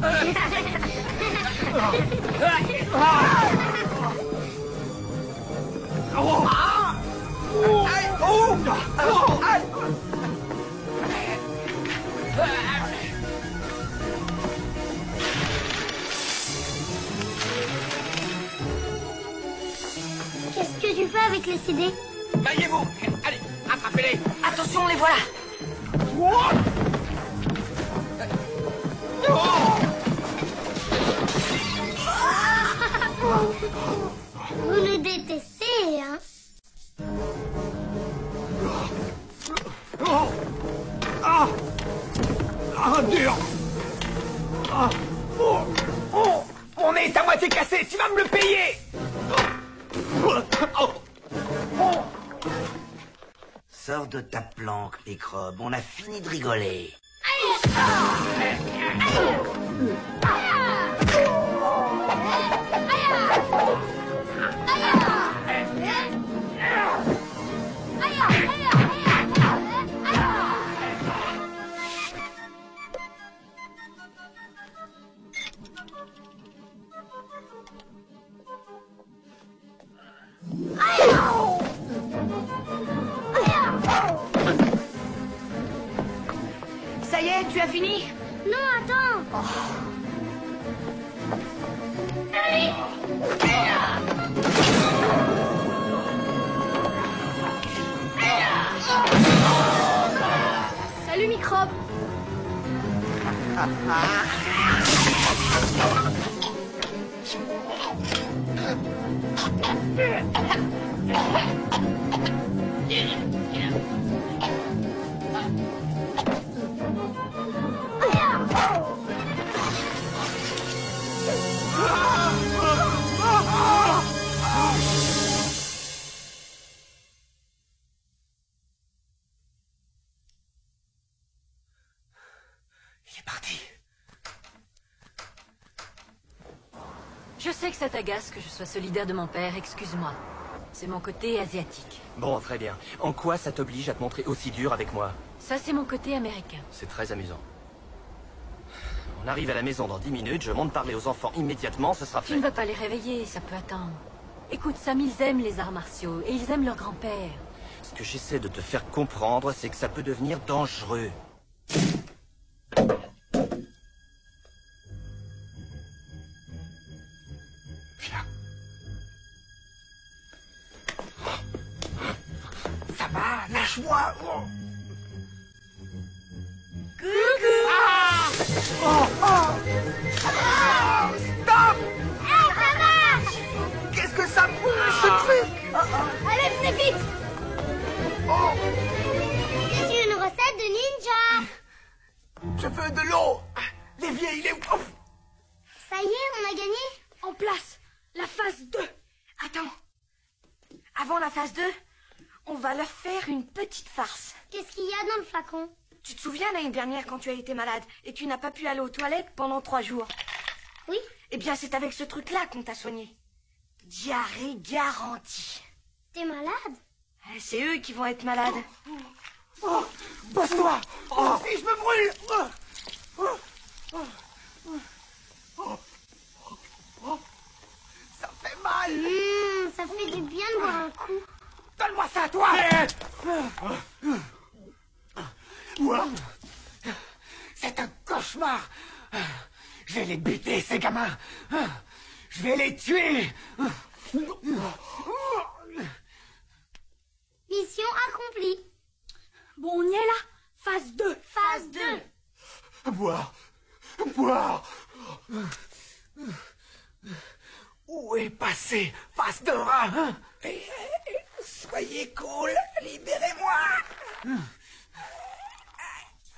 Qu'est-ce que tu fais avec les CD? Maillez-vous. Allez, attrapez-les. Attention, les voilà! Vous le détestez, hein? Dur. Mon nez est à moitié cassé. Tu vas me le payer. Sors de ta planque, microbe. On a fini de rigoler. Ça y est, tu as fini? Non, attends. Salut, microbe. Il est parti. Je sais que ça t'agace que je sois solidaire de mon père, excuse-moi. C'est mon côté asiatique. Bon, très bien. En quoi ça t'oblige à te montrer aussi dur avec moi? Ça, c'est mon côté américain. C'est très amusant. On arrive à la maison dans 10 minutes, je monte parler aux enfants immédiatement, ce sera fait. Tu ne vas pas les réveiller, ça peut attendre. Écoute, Sam, ils aiment les arts martiaux et ils aiment leur grand-père. Ce que j'essaie de te faire comprendre, c'est que ça peut devenir dangereux. Viens. Ça va, lâche-moi. Coucou. Ah oh, oh. Ah, stop. Hey, ça marche. Qu'est-ce que ça fout, ce truc? Allez, venez vite. Oh. C'est une recette de ninja. Je veux de l'eau. L'évier, il est où? Ça y est, on a gagné. En place. La phase 2. Attends. Avant la phase 2, on va leur faire une petite farce. Qu'est-ce qu'il y a dans le flacon? Tu te souviens l'année dernière quand tu as été malade et tu n'as pas pu aller aux toilettes pendant 3 jours? Oui. Eh bien, c'est avec ce truc-là qu'on t'a soigné. Diarrhée garantie. T'es malade? C'est eux qui vont être malades. Oh, passe-toi. Oh, si je me brûle. Ça fait mal. Ça fait du bien de boire un coup. Donne-moi ça, toi. Ouah. C'est un cauchemar. Je vais les buter, ces gamins. Je vais les tuer. Mission accomplie. Bon, on y est là. Phase 2. Phase 2. Boire. Boire. Où est passé Face de rat? Soyez cool, libérez-moi.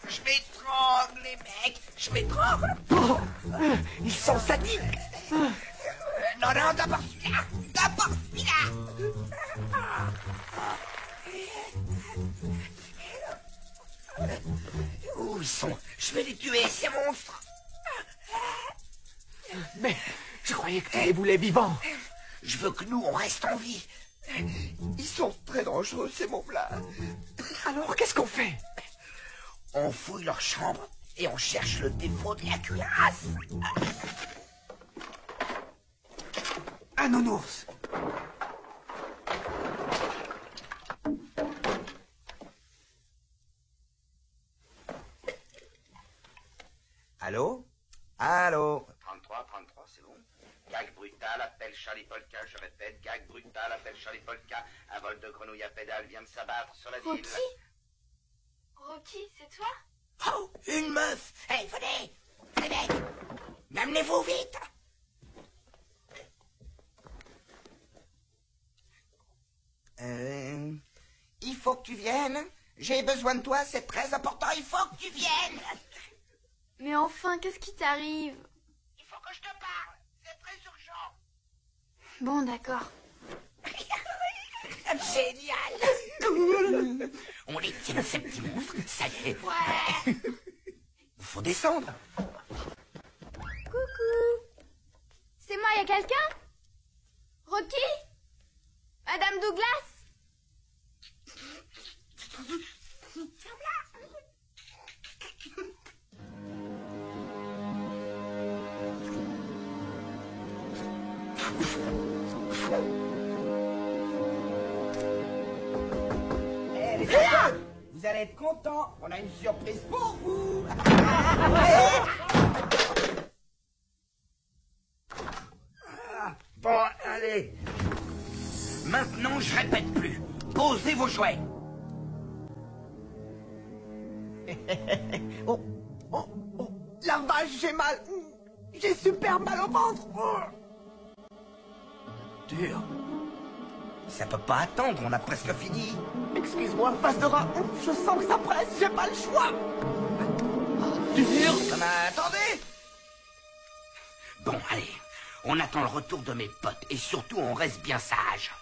Je m'étrangle, les mecs, je m'étrangle. Oh, ils sont sadiques. Non, non, d'abord celui-là. D'abord celui-là. Où ils sont? Je vais les tuer, ces monstres. Mais je croyais que tu les voulais vivants. Je veux que nous, on reste en vie. Ils sont très dangereux, ces mômes-là. Alors, qu'est-ce qu'on fait? On fouille leur chambre et on cherche le défaut de la cuirasse. Un nounours. Allô? Allô? 33, c'est bon. Gag brutal, appelle Charlie Polka, je répète, gag brutal, appelle Charlie Polka. Un vol de grenouille à pédale vient de s'abattre sur la ville. Rocky, c'est toi? Oh, une meuf. Hey, venez. Les mecs, amenez-vous vite. Il faut que tu viennes. J'ai besoin de toi, c'est très important, il faut que tu viennes. Mais enfin, qu'est-ce qui t'arrive? Il faut que je te parle, c'est très urgent. Bon, d'accord. Génial. On les tient, ces petits monstres, ça y est. Ouais. Faut descendre. Coucou. C'est moi, y a quelqu'un? Rocky? Madame Douglas? Hey, les enfants, vous allez être contents, on a une surprise pour vous. Bon, allez. Maintenant, je répète plus. Posez vos jouets. Oh, oh, oh, la vache, j'ai mal. J'ai super mal au ventre. Dur. Ça peut pas attendre, on a presque fini. Excuse-moi, face de rat, je sens que ça presse, j'ai pas le choix. Dur. Attendez. Bon, allez. On attend le retour de mes potes et surtout on reste bien sage.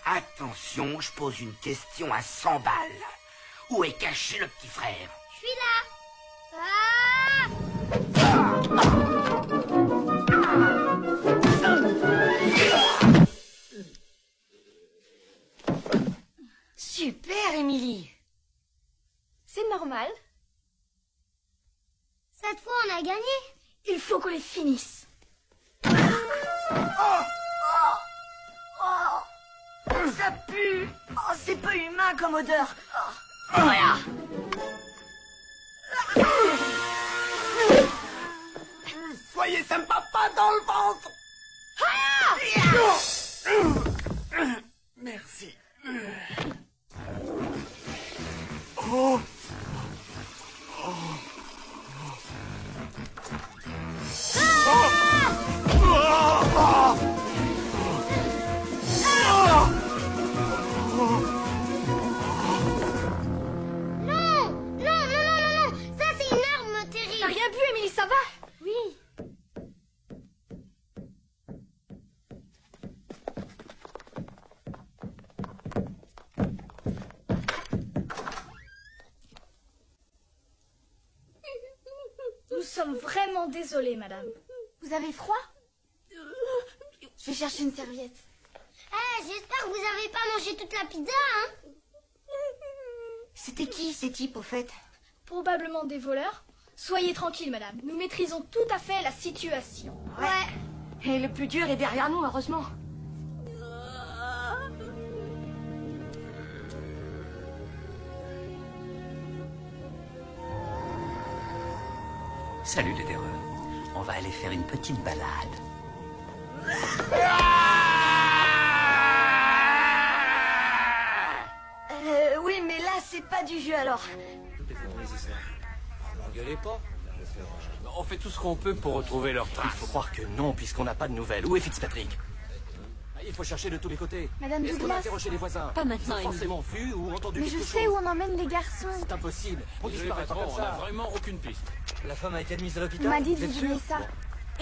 Attention, je pose une question à 100 balles. Où est caché le petit frère? Je suis là. Cette fois, on a gagné. Il faut qu'on les finisse. Ça pue. Oh, c'est pas humain comme odeur. Voilà. Soyez sympa, pas dans le ventre. Merci. Oh. Nous sommes vraiment désolés, madame. Vous avez froid? Je vais chercher une serviette. J'espère que vous n'avez pas mangé toute la pizza, hein? C'était qui ces types au fait? Probablement des voleurs. Soyez tranquille, madame. Nous maîtrisons tout à fait la situation. Ouais. Et le plus dur est derrière nous, heureusement. Salut les terreurs. On va aller faire une petite balade. Oui, mais là, c'est pas du jeu alors. N'engueulez pas. On fait tout ce qu'on peut pour retrouver leur trace. Il faut croire que non, puisqu'on n'a pas de nouvelles. Où est Fitzpatrick? Il faut chercher de tous les côtés. Madame Est-ce qu'on a Douglas. interrogé les voisins? Pas maintenant, Ils ont forcément vu ou entendu Mais quelque je chose. sais où on emmène les garçons. C'est impossible. On disparaît pas comme ça. On n'a vraiment aucune piste. La femme a été admise à l'hôpital. On m'a dit de Vous êtes vous donner sûr? ça.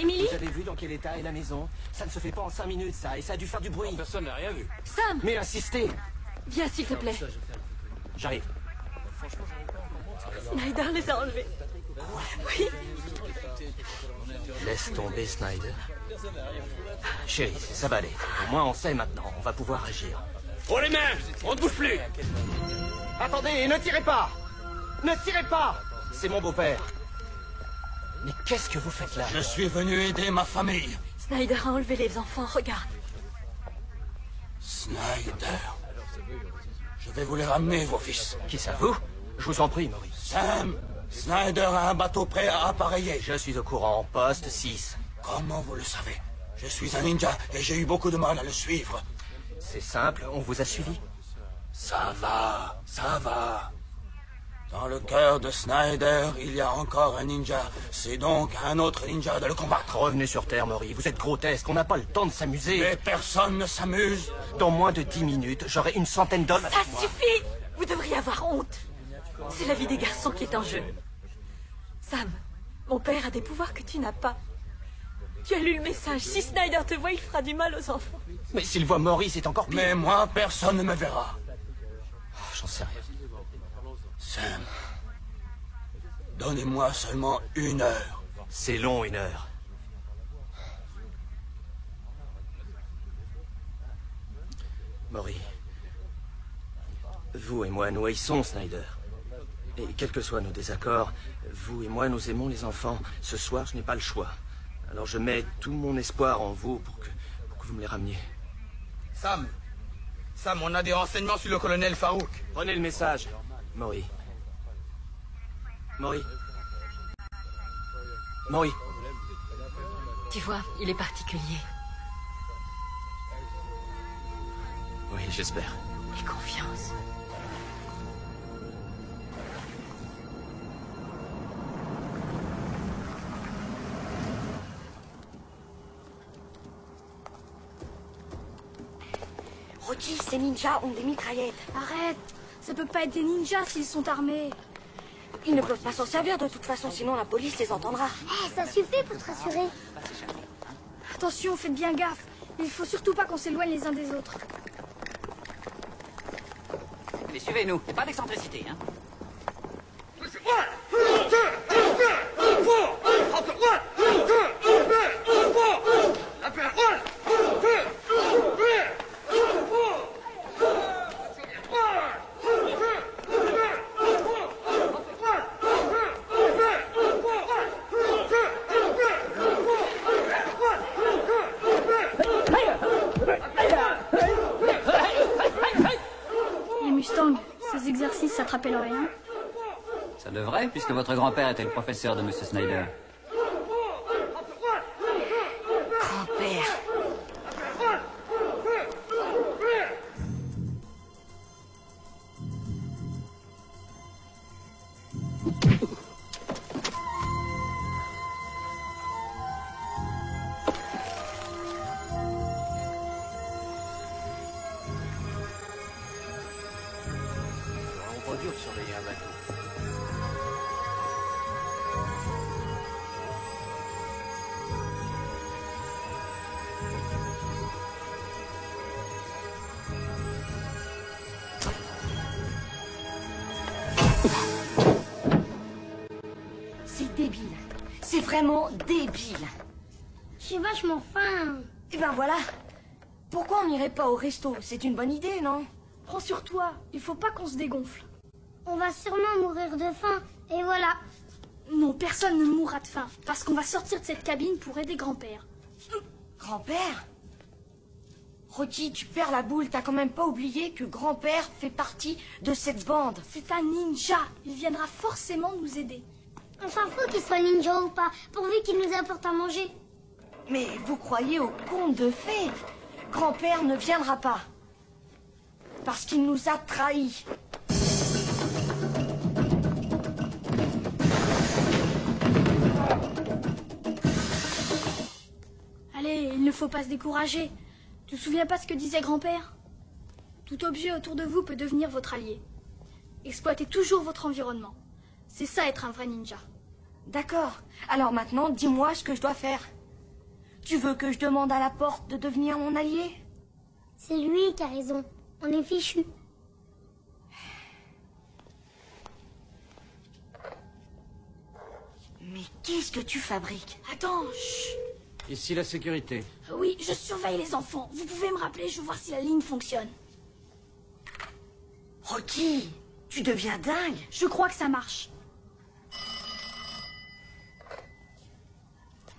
Émilie? Vous avez vu dans quel état est la maison? Ça ne se fait pas en 5 minutes, ça. Et ça a dû faire du bruit. Personne n'a rien vu. Sam! Mais insistez. Viens, s'il te plaît. J'arrive. Snyder les a enlevés. Oui. Laisse tomber, Snyder. Chérie, ça va aller. Au moins, on sait maintenant. On va pouvoir agir. Oh les mains! On ne bouge plus! Attendez, ne tirez pas! Ne tirez pas! C'est mon beau-père. Mais qu'est-ce que vous faites là? Je suis venu aider ma famille. Snyder a enlevé les enfants, regarde. Snyder. Je vais vous les ramener, vos fils. Qui ça, vous? Je vous en prie, Maurice. Sam, Snyder a un bateau prêt à appareiller. Je suis au courant, poste 6. Comment vous le savez? Je suis un ninja et j'ai eu beaucoup de mal à le suivre. C'est simple, on vous a suivi. Ça va, ça va. Dans le cœur de Snyder, il y a encore un ninja. C'est donc à un autre ninja de le combattre. Revenez sur Terre, Maurice. Vous êtes grotesque, on n'a pas le temps de s'amuser. Mais personne ne s'amuse. Dans moins de 10 minutes, j'aurai une centaine d'hommes avec Ça moi. suffit! Vous devriez avoir honte. C'est la vie des garçons qui est en jeu. Sam, mon père a des pouvoirs que tu n'as pas. Tu as lu le message. Si Snyder te voit, il fera du mal aux enfants. Mais s'il voit Maurice, c'est encore pire. Mais moi, personne ne me verra. Oh, j'en sais rien. Sam, donnez-moi seulement 1 heure. C'est long, 1 heure. Maurice, vous et moi, nous haïssons Snyder. Et quels que soient nos désaccords, vous et moi, nous aimons les enfants. Ce soir, je n'ai pas le choix. Alors je mets tout mon espoir en vous pour que vous me les rameniez. Sam, on a des renseignements sur le colonel Farouk. Prenez le message, Maurice. Maurice. Maurice. Tu vois, il est particulier. Oui, j'espère. Et confiance. Rocky, ces ninjas ont des mitraillettes. Arrête! Ça peut pas être des ninjas s'ils sont armés. Ils ne peuvent pas s'en servir de toute façon, sinon la police les entendra. Ça suffit pour te rassurer. Attention, faites bien gaffe. Il faut surtout pas qu'on s'éloigne les uns des autres. Mais suivez-nous, pas d'excentricité, hein. attraper le rien. Ça devrait, puisque votre grand-père était le professeur de Monsieur Snyder. Grand-père. C'est vraiment pas dur de surveiller un bateau. C'est débile. C'est vraiment débile. J'ai vachement faim. Et ben voilà. Pourquoi on n'irait pas au resto? C'est une bonne idée, non? Prends sur toi, il faut pas qu'on se dégonfle. On va sûrement mourir de faim. Et voilà. Non, personne ne mourra de faim, parce qu'on va sortir de cette cabine pour aider grand-père. Grand-père? Rocky, tu perds la boule. T'as quand même pas oublié que grand-père fait partie de cette bande. C'est un ninja. Il viendra forcément nous aider. On s'en fout qu'il soit ninja ou pas, pourvu qu'il nous apporte à manger. Mais vous croyez au conte de fées? Grand-père ne viendra pas. Parce qu'il nous a trahis. Allez, il ne faut pas se décourager. Tu te souviens pas ce que disait grand-père? Tout objet autour de vous peut devenir votre allié. Exploitez toujours votre environnement. C'est ça être un vrai ninja. D'accord. Alors maintenant, dis-moi ce que je dois faire. Tu veux que je demande à la porte de devenir mon allié? C'est lui qui a raison. On est fichu. Mais qu'est-ce que tu fabriques? Attends, chut. Ici la sécurité. Oui, je surveille les enfants. Vous pouvez me rappeler, je veux voir si la ligne fonctionne. Rocky, tu deviens dingue. Je crois que ça marche.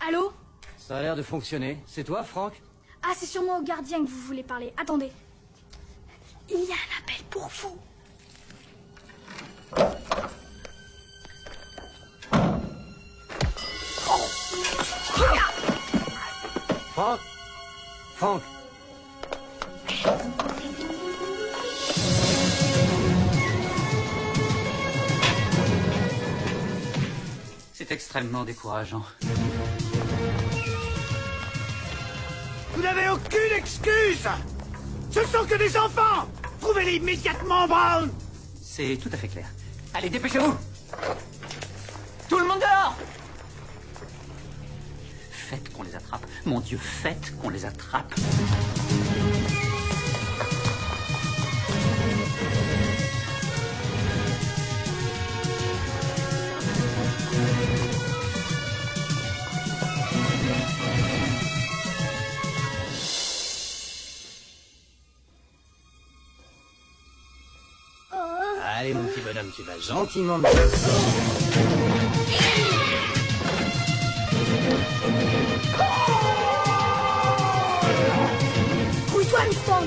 Allô? Ça a l'air de fonctionner. C'est toi, Franck? Ah, c'est sûrement au gardien que vous voulez parler. Attendez. Il y a un appel pour vous. Franck? Franck? C'est extrêmement décourageant. Vous n'avez aucune excuse! Ce sont que des enfants! Trouvez-les immédiatement, Brown! C'est tout à fait clair. Allez, dépêchez-vous! Tout le monde dehors! Faites qu'on les attrape. Mon Dieu, faites qu'on les attrape. Allez, mon petit bonhomme, tu vas gentiment... Couille-toi, Mustang!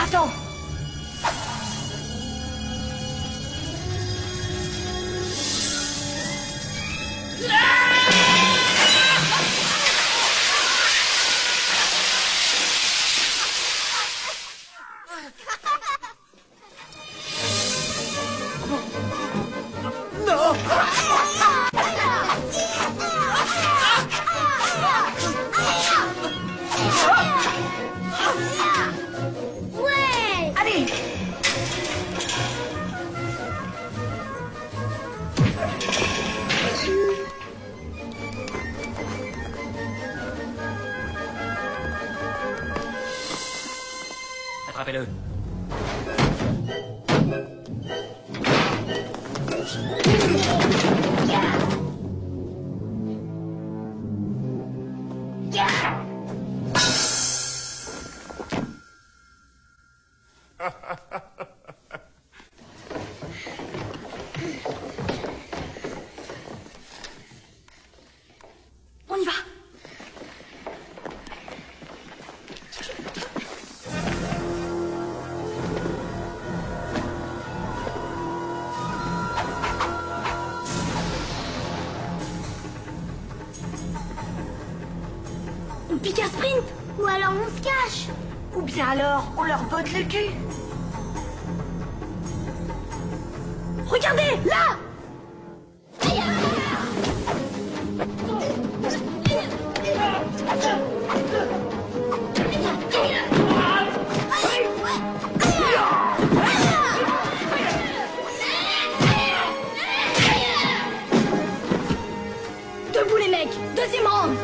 Attends. Ouais! Allez! Attrapez-le. On y va. On pique un sprint. Ou alors on se cache. Ou bien alors, on leur botte le cul. Regardez, là. Debout les mecs, deuxième round.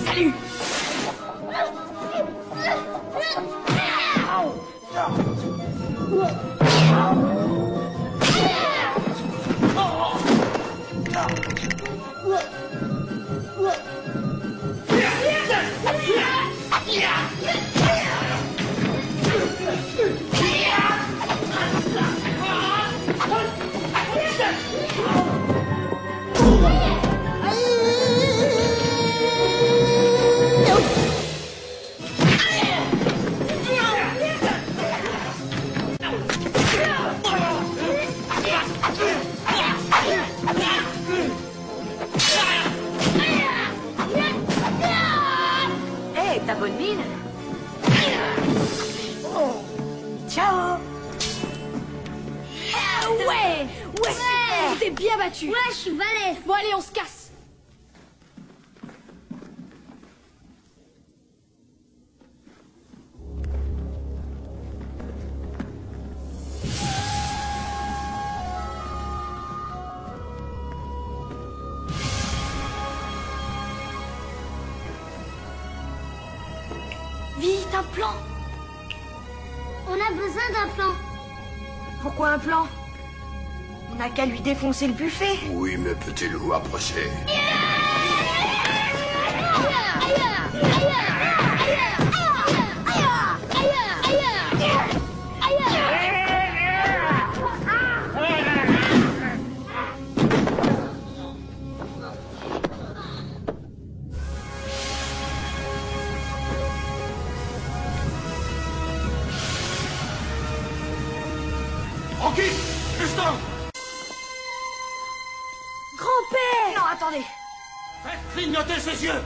Salut. Hé, ta bonne mine. Ciao. Ouais, super. Tu t'es bien battu. Ouais, je suis balèze. Bon allez, on se casse. Vite, un plan. On a besoin d'un plan. Pourquoi un plan? On n'a qu'à lui défoncer le buffet. Oui, mais petit loup, approchez. Rocky, Justin, Grand-père! Non, attendez. faites clignoter ses yeux.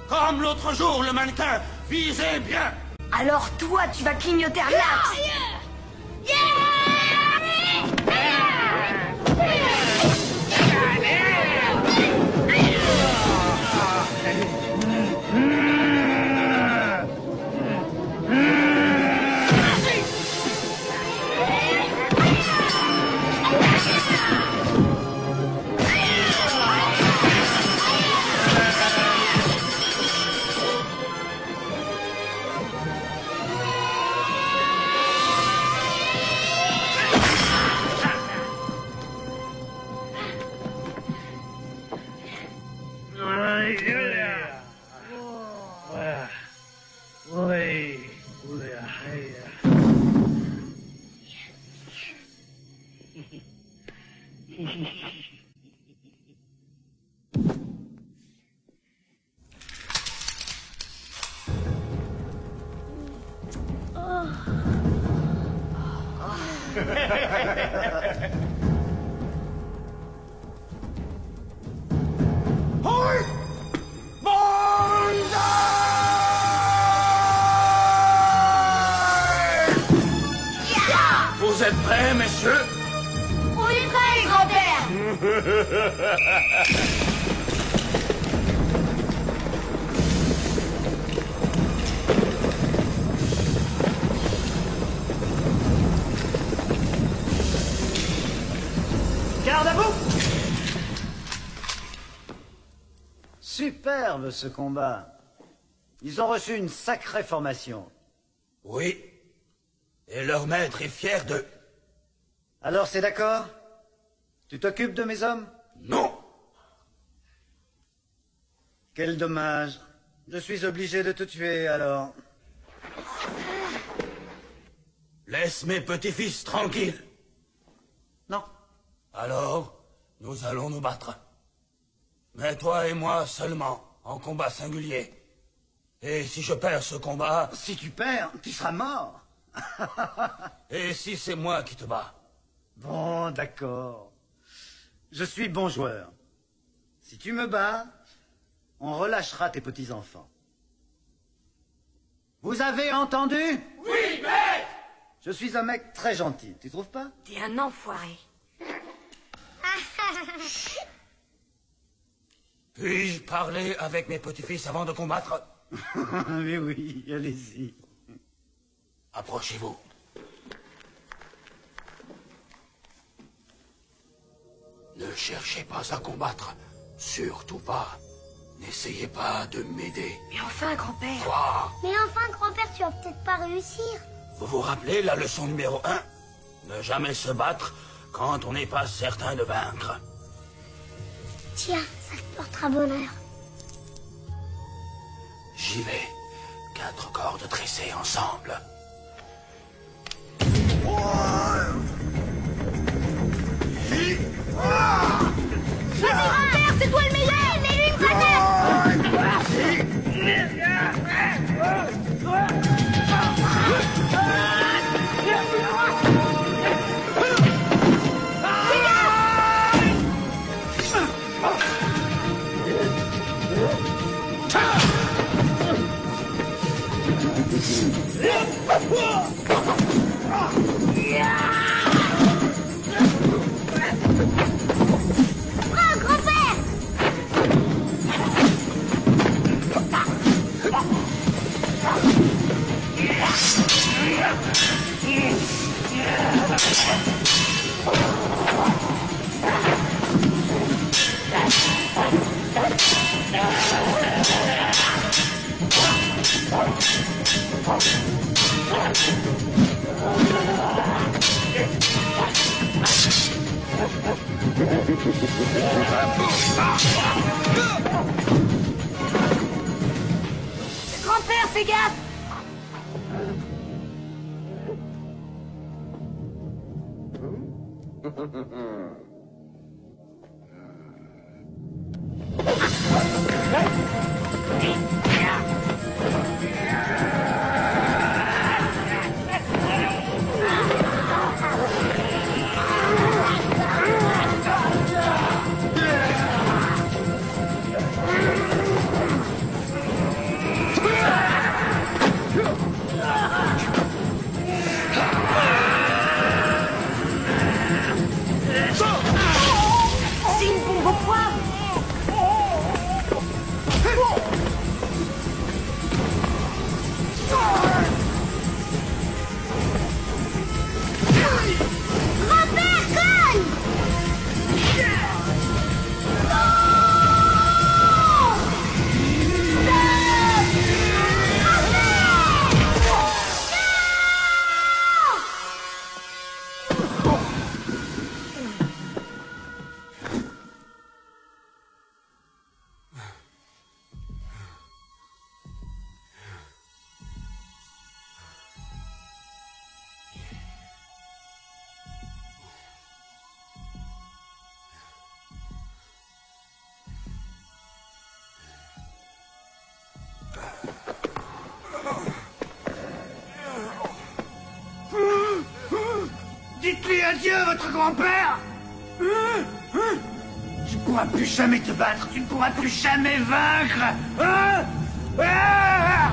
Comme l'autre jour, le mannequin. Visez bien. Alors toi, tu vas clignoter un lax. Vous êtes prêts, messieurs? On est prêts, grand-père. Garde à vous! Superbe ce combat. Ils ont reçu une sacrée formation. Oui. Et leur maître est fier d'eux. Alors c'est d'accord? Tu t'occupes de mes hommes? Non. Quel dommage. Je suis obligé de te tuer alors. Laisse mes petits-fils tranquilles. Non. Alors, nous allons nous battre. Mais toi et moi seulement, en combat singulier. Et si je perds ce combat... Si tu perds, tu seras mort. Et si c'est moi qui te bats? Bon, d'accord. Je suis bon joueur. Si tu me bats, on relâchera tes petits-enfants. Vous avez entendu? Oui, maître! Je suis un mec très gentil, tu trouves pas? T'es un enfoiré. Puis-je parler avec mes petits-fils avant de combattre? Oui, oui, allez-y. Approchez-vous. Ne cherchez pas à combattre. Surtout pas. N'essayez pas de m'aider. Mais enfin, grand-père. Quoi? Mais enfin, grand-père, tu vas peut-être pas réussir. Vous vous rappelez la leçon numéro 1? Ne jamais se battre quand on n'est pas certain de vaincre. Tiens, ça te portera bonheur. J'y vais. 4 cordes tressées ensemble. Vas-y, grand-père, c'est toi le meilleur. Mets-lui une grenade. Prends, grand-père. Grand-père, fais gaffe. C'est une bombe au poivre. Grand-père, conne. Dites-lui adieu, votre grand-père. Tu ne pourras plus jamais te battre, tu ne pourras plus jamais vaincre. Hein? Ah!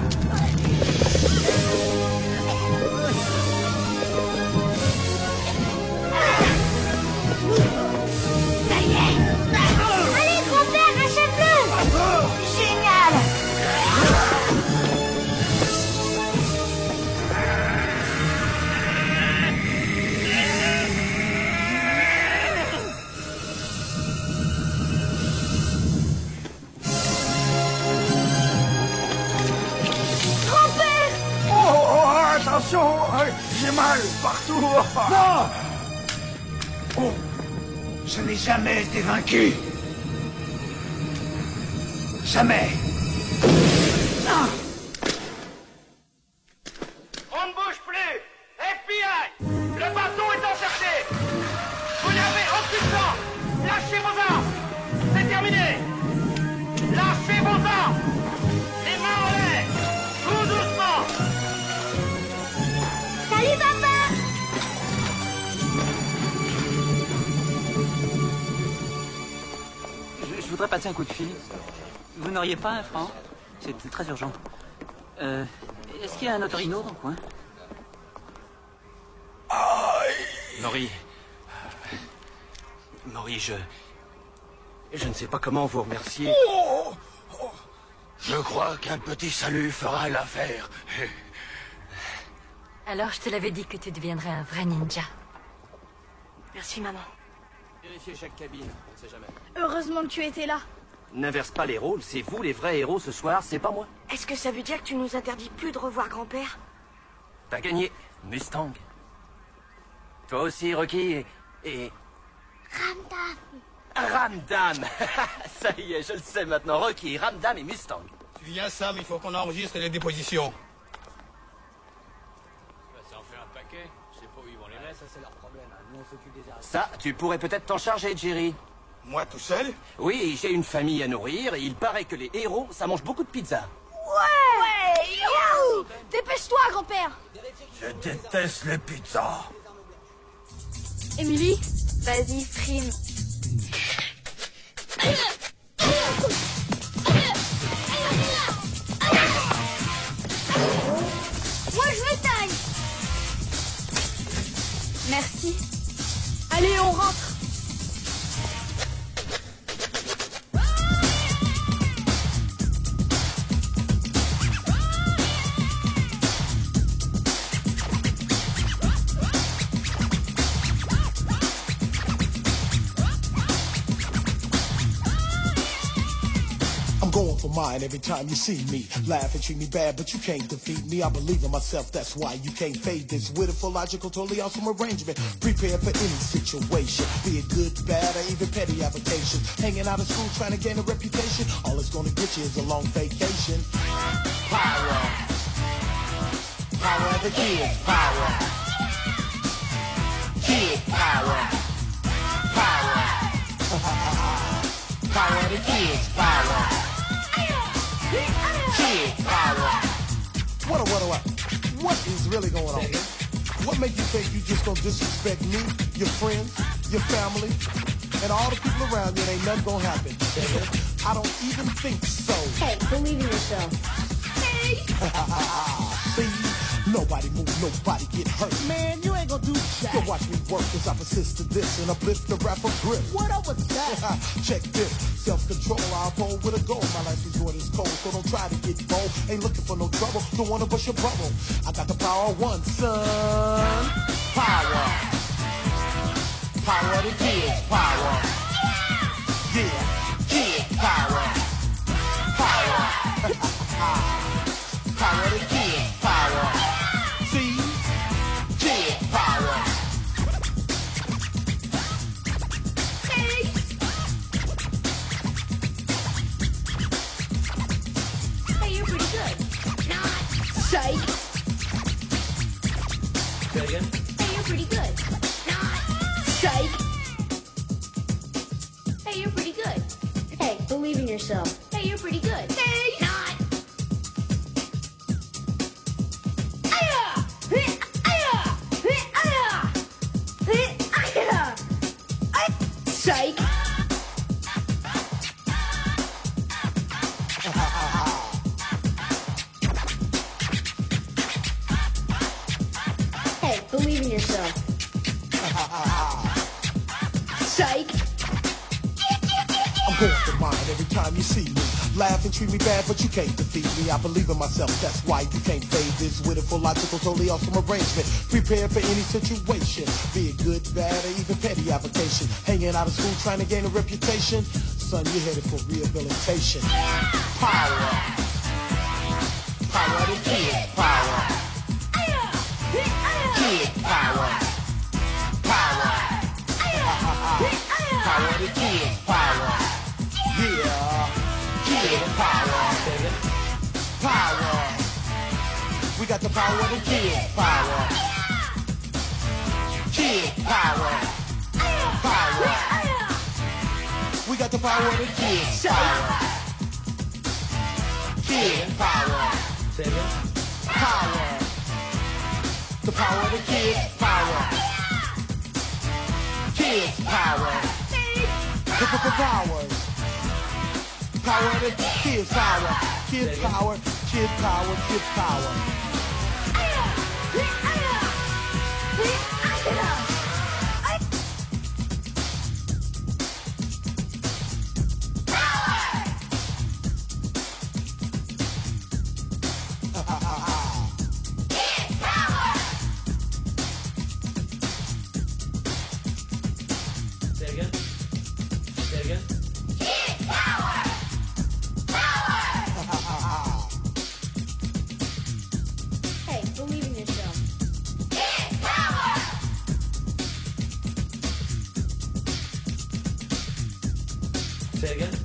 Ça y est. Allez, grand-père, achève-le. Génial. Attention, j'ai mal partout. Non. Oh, je n'ai jamais été vaincu. Jamais. Ah. On ne bouge plus. FBI, le bateau est encerclé. Vous n'avez aucune chance. Lâchez vos armes. C'est terminé. Lâchez vos armes. Les mains en l'air. Tout doucement. Salut, papa. Je voudrais passer un coup de fil. Vous n'auriez pas un franc? C'est très urgent. Est-ce qu'il y a un Otorino dans le coin? Maury, je ne sais pas comment vous remercier. Je crois qu'un petit salut fera l'affaire. Alors je te l'avais dit que tu deviendrais un vrai ninja. Merci, maman. Vérifiez chaque cabine, on ne sait jamais. Heureusement que tu étais là. N'inverse pas les rôles, c'est vous les vrais héros ce soir, c'est pas moi. Est-ce que ça veut dire que tu nous interdis plus de revoir grand-père? T'as gagné, Mustang. Toi aussi, Rocky, et... Ramdam. Ça y est, je le sais maintenant. Rocky, Ramdam et Mustang. Tu viens, Sam, il faut qu'on enregistre les dépositions. Ça en fait un paquet. Je sais pas où ils vont les mettre. Ça, c'est leur problème. Nous, on s'occupe des arrêts. Ça, tu pourrais peut-être t'en charger, Jerry. Moi tout seul? Oui, j'ai une famille à nourrir et il paraît que les héros, ça mange beaucoup de pizza. Ouais. Youhou. Dépêche-toi, grand-père. Je déteste les pizzas. Émilie, Vas-y, stream. moi je vais taille. Merci. Allez, on rentre. Going for mine every time you see me. Laugh and treat me bad, but you can't defeat me. I believe in myself, that's why you can't fade this. Wonderful, logical, totally awesome arrangement. Prepared for any situation, be it good, bad, or even petty application. Hanging out of school trying to gain a reputation. All it's gonna get you is a long vacation. Power. Power of the kids. Power. Kid power. Power. Power of the kids. Power. Kid power. What is really going on? What makes you think you just gonna disrespect me, your friends, your family, and all the people around you? It ain't nothing gonna happen. I don't even think so. Hey, believe in yourself. Hey! See? Nobody move, nobody get hurt. Man, you ain't gonna do jack. Yo, watch me work as I persist to this and uplift the rapper grip. What up with that? Check this. Self-control, I'll pull with a goal. My life is what is cold, so don't try to get bold. Ain't looking for no trouble, don't wanna bust your bubble. I got the power of one, son. Power. Power of the kids, power. Yeah, kid power. Power. Power of the kids, power. See? Kid power. Hey, you're pretty good. Not. Psych. Say again? Hey, you're pretty good. Not. Psych. Hey, you're pretty good. Hey, believe in yourself. Hey, you're pretty good. Hey. Not. yourself. Psych. I'm going for mine every time you see me. Laugh and treat me bad, but you can't defeat me. I believe in myself, that's why you can't fade this with a full logical, totally awesome arrangement. Prepare for any situation, be it good, bad, or even petty avocation. Hanging out of school trying to gain a reputation, son, you're headed for rehabilitation. Power. Power to kid. Power. Kid power. Power. Power to kid. Power. Yeah. Kid power. Power. We got the power to kid power. Kid power. Power. We got the power to kid power. Kid power. Power. The power to kid power. Kids power. The powers. Power to kids power. Kids power. Kids power. Kids power. Hey, believe in yourself. Say again.